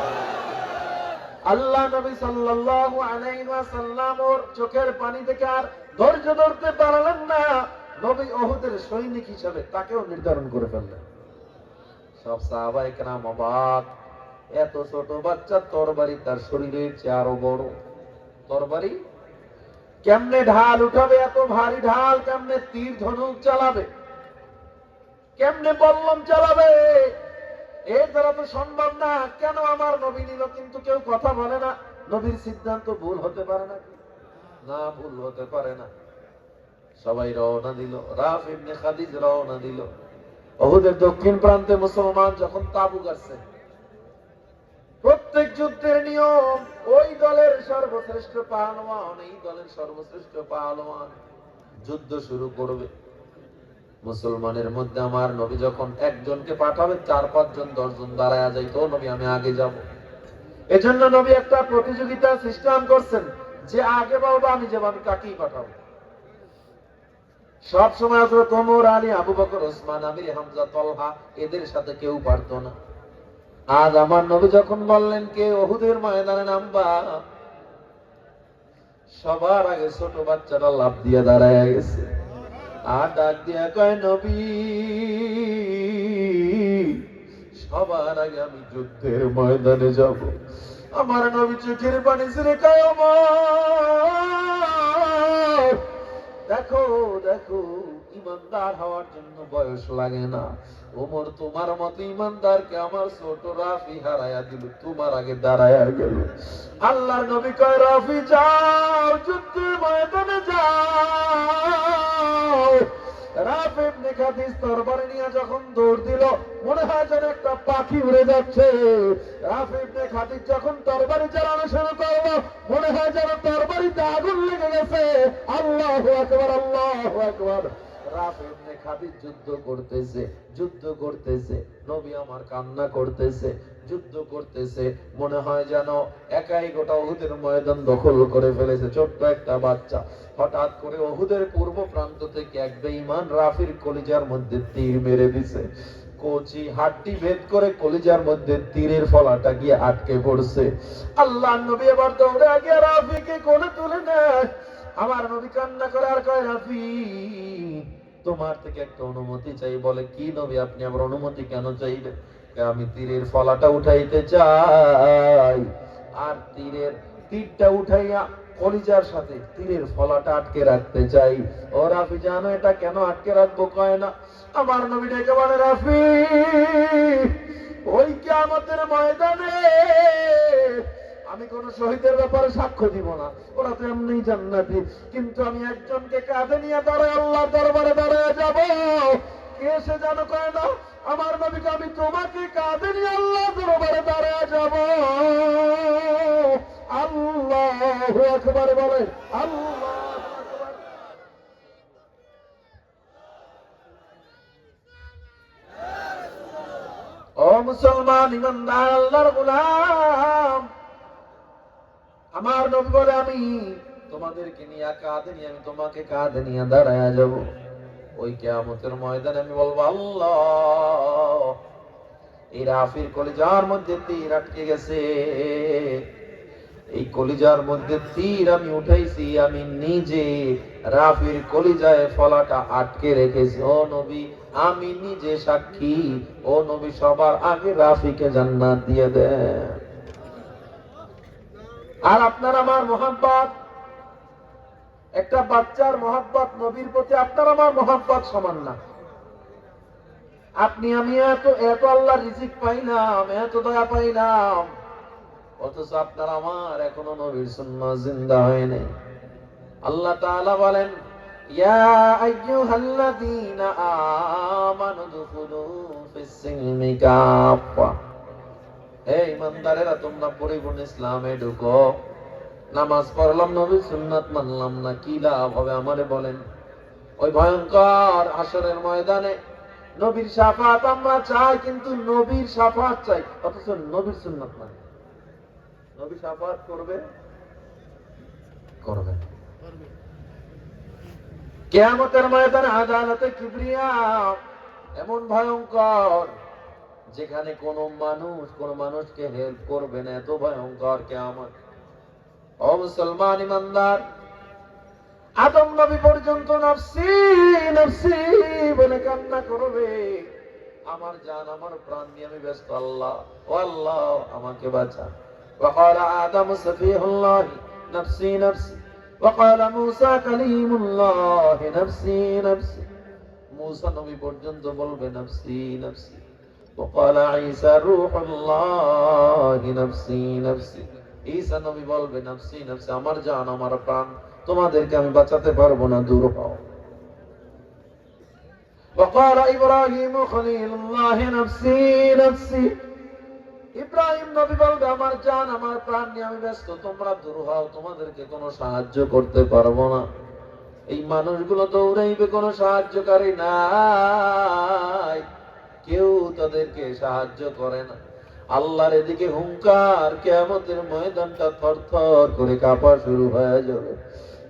আল্লাহ নবী সাল্লাল্লাহু আলাইহি ওয়াসাল্লাম ওর চোখের পানি থেকে আর ধৈর্য ধরতে পারলেন না। নবী উহুদের সৈনিক হিসেবে তাকেও নির্ধারণ করে ফেললেন। সব সাহাবায়ে কেরাম অবাক। এত ছোট বাচ্চা, তরবারি তার শরীরের চেয়ে আরো বড়। তরবারি কেমনে ঢাল উঠাবে? এত ভারী ঢাল কেমনে তীর ধনুক চালাবে? কেমনে বল্লম চালাবে? এর দ্বারা তো সম্ভব না। কেন আমার নবী নিল, কিন্তু কেউ কথা বলে না? নবীর সিদ্ধান্ত ভুল হতে পারে না? না, ভুল হতে পারে না। সবাই রওনা দিল। রাফি ইবনে খাদিজ রওনা দিল। উহুদের দক্ষিণ প্রান্তে মুসলমান যখন তাবু গাড়ছে, প্রত্যেক যুদ্ধের নিয়ম, ওই দলের সর্বশ্রেষ্ঠ পাহলওয়ান এই দলের সর্বশ্রেষ্ঠ পাহলওয়ান যুদ্ধ শুরু করবে। মুসলমানের মধ্যে আমার নবী যখন একজনকে পাঠাবে, 4-5 জন 10 জন দাঁড়ায় যাইতো, নবী আমি আগে যাব। এজন্য নবী একটা প্রতিযোগিতা সিস্টেম করছেন, যে আগে বলবো আমি যাব, আমি তাকেই পাঠাবো। সব সময় হযরত ওমর, আলী, আবু বকর, ওসমান, আমির হামজা, তলহা এদের সাথে কেউ পারতো না। আজ আমার নবী যখন বললেন কে উহুদের ময়দানে নামবা, সবার আগে ছোট বাচ্চারা লাফ দিয়ে দাঁড়ায় গেছে। আর ডাক দিয়া কয়, নবী সবার আগে আমি যুদ্ধের ময়দানে যাব। আমার নবী চোখের পানি ছেড়ে কয়, ওমর দেখো দেখো, ইমানদার হওয়ার জন্য বয়স লাগে না। ওমর তোমার মতো ইমানদারকে আমার ছোট রাফি হারায়া দিল, তোমার আগে দাঁড়ায়া গেল। আল্লাহর নবী কয়, রাফি যাও, যুদ্ধের ময়দানে যাও। রাফি ইবনে খাদিজ তরবারি নিয়ে যখন দৌড় দিল, মনে হয় যেন একটা পাখি উড়ে যাচ্ছে। রাফি ইবনে খাদিজ যখন তরবারি চালানো শুরু করলো, মনে হয় যেন তরবারিতে আগুন লেগে গেছে। আল্লাহু আকবার, আল্লাহু আকবার। রাফি ইবনে খাদিজ যুদ্ধ করতেছে, নবী আমার কান্না করতেছে, যুদ্ধ করতেছে, মনে হয় যেন একাই গোটা উহুদের ময়দান দখল করে ফেলেছে। ছোট্ট একটা বাচ্চা হঠাৎ করে উহুদের পূর্ব প্রান্ত থেকে এক বেঈমান রাফির কলিজার মধ্যে তীর মেরে দিছে। কচি হাড্ডি ভেদ করে কলিজার মধ্যে তীরের ফলাটা গিয়ে আটকে পড়ছে। আল্লাহর নবী এবার দৌড়ে গিয়ে রাফিকে কোলে তুলে নেয়। আমার নবী কান্না করে আর কয়, রাফি তোমার থেকে একটা অনুমতি চাই। বলে, কি নবী আপনি আমার অনুমতি কেন চাইবেন? আমি তীরের ফলাটা উঠাইতে চাই, আর তীরটা উঠাইয়া কলিজার সাথে তীরের ফলাটা আটকে রাখতে চাই। ও রাফি জানো এটা কেন আটকে রাখবো? কয় না। আমার নবী ডেকে বলে, রাফি ওই কিয়ামতের ময়দানে আমি কোন শহীদের ব্যাপারে সাক্ষ্য দিব না, ওরা তো এমনি জান্নাতি, কিন্তু আমি একজনকে কাঁধে নিয়ে দাঁড়ায় আল্লাহ দরবারে দাঁড়ায় যাব। কে সে জানো? কয় না। আমার নবীকে আমি তোমাকে কাঁধে নিয়ে আল্লাহ দরবারে দাঁড়ায় যাব। আল্লাহু আকবার বলেন, আল্লাহু আকবার। ও মুসলমান, ইমানদার, আল্লাহর গোলাম, আমার নবী বলে, আমি তোমাদেরকে নিয়ে কাঁধে নিয়ে আমি তোমাকে কাঁধে নিয়ে দাঁড়ায় যাব। ওই কিয়ামতের ময়দানে আমি বলবো, আল্লাহ এই রাফির কলিজার মধ্যে তীর আটকে গেছে, এই কলিজার মধ্যে তীর আমি উঠাইছি, আমি নিজে রাফির কলিজায় ফলাটা আটকে রেখেছি। ও নবী আমি নিজে সাক্ষী। ও নবী সবার আগে রাফিকে জান্নাত দিয়ে দেন। আর আপনার আমার মোহাব্বত, একটা বাচ্চার মোহাব্বত নবীর প্রতি আপনার আমার মোহাব্বত সমান না। আপনি আমি এত আল্লাহ রিজিক পাইলাম, এত দয়া পাইলাম, অথচ আপনার আমার এখনো নবীর সুন্নাহ জিন্দা হয় নাই। আল্লাহ তাআলা বলেন, ইয়া আইয়ুহাল্লাযীনা আমানু দুখুলু ফিস-সিলমি কাফা। হে ঈমানদারেরা, তোমরা পরিপূর্ণ ইসলামে ঢুকো। নামাজ পড়লাম, নবীর সুন্নাত মানলাম না, কি লাভ হবে আমারে বলেন? ওই ভয়ঙ্কর হাসরের ময়দানে নবীর শাফাত আমরা চাই, কিন্তু নবীর শাফাত চাই, অথচ নবীর সুন্নাত মানে। নবী শাফাত করবে কিয়ামতের ময়দানে আদালতে কিবরিয়া এমন ভয়ঙ্কর, যেখানে কোন মানুষকে হেল্প করবে না, এত ভয়ঙ্কর কিয়ামত। ও মুসলমান ইমানদার, আদম নবী পর্যন্ত নফসি নফসি বলে কান্না করবে। আমার জান, আমার প্রাণ নিয়ে আমি ব্যস্ত, আল্লাহ ও আল্লাহ আমাকে বাঁচা। وقال آدم سفيه الله نفسي نفسي وقال موسى كليم الله نفسي نفسي। موسى নবী পর্যন্ত বলবে নফসি নফসি। وقال عيسى روح الله نفسي نفسي। ঈসা নবী বলবে নফসি নফসি, আমার জান আমার প্রাণ, তোমাদেরকে আমি বাঁচাতে পারবো না, দূর হও। وقال إبراهيم خليل الله نفسي نفسي। ইব্রাহিম নবী বলবে, আমার জান আমার প্রাণ নিয়ে আমি ব্যস্ত, তোমরা দূর হও, তোমাদেরকে কোনো সাহায্য করতে পারবো না। এই মানুষগুলো দৌড়াইবে, কোনো সাহায্যকারী নাই, কেউ তাদেরকে সাহায্য করে না। আল্লাহর এদিকে হুঙ্কার, কিয়ামতের ময়দানটা থরথর করে কাঁপা শুরু হয়ে যাবে।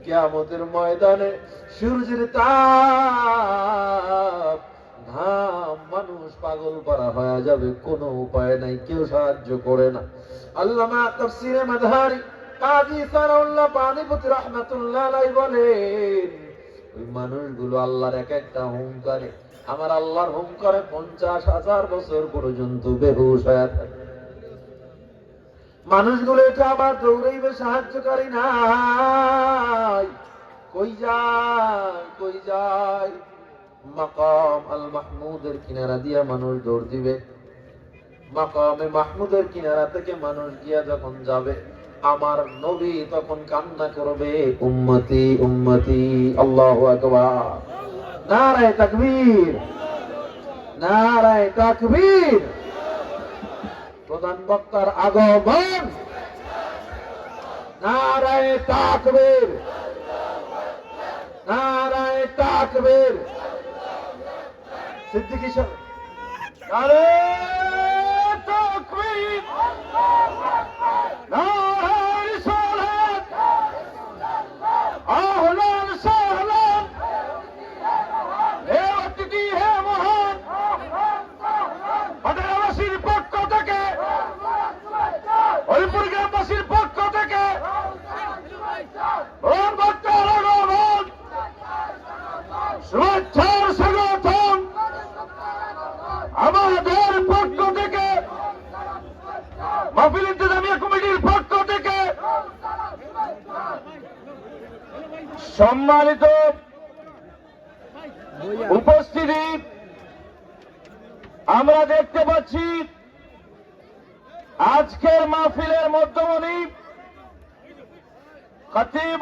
কিয়ামতের ময়দানে সূর্যের তাপ ঘাম মানুষ পাগল করা হয়ে যাবে, কোনো উপায় নাই, কেউ সাহায্য করে না। আল্লামা তাফসীরে মাযহারি কাজী সানাউল্লাহ পানিপতি রাহমাতুল্লাহ আলাইহি বলেন, ওই মানুষগুলো আল্লাহর এক একটা হুঙ্কারে, আমার আল্লাহর হুঙ্কারে 50,000 বছর পর্যন্ত বেহুশ হয়ে থাকে। মানুষগুলো এটা আবার দৌড়াইবে, সাহায্যকারী নাই, কই যায় কই যায়? মাকাম আল মাহমুদের কিনারা দিয়া মানুষ দৌড় দিবে। মাকামে মাহমুদের কিনারা থেকে মানুষ গিয়া যখন যাবে, আমার নবী তখন কান্না করবে, উম্মতি উম্মতি। আল্লাহু আকবার, নারায়ে তাকবীর, নারায়ে তাকবীর। প্রধান বক্তার আগমন, নারায়ে তাকবীর, নারায়ে তাকবীর। সিদ্দিকী সাহেব, নারায়ে তাকবীর, নারায়ে রিসালাত, আহলান সাহলান, হে অতিথি হে মহান, পাটায়াবাসীর পক্ষ থেকে, হরিপুর গ্রামবাসীর পক্ষ থেকে প্রধান বক্তার আগমন, শুভেচ্ছার স্বাগতম আমাদের পক্ষ থেকে, মাহফিল ইন্তেজামিয়া কমিটির পক্ষ থেকে। সম্মানিত উপস্থিতি, আমরা দেখতে পাচ্ছি আজকের মাহফিলের মধ্যমণি খতিব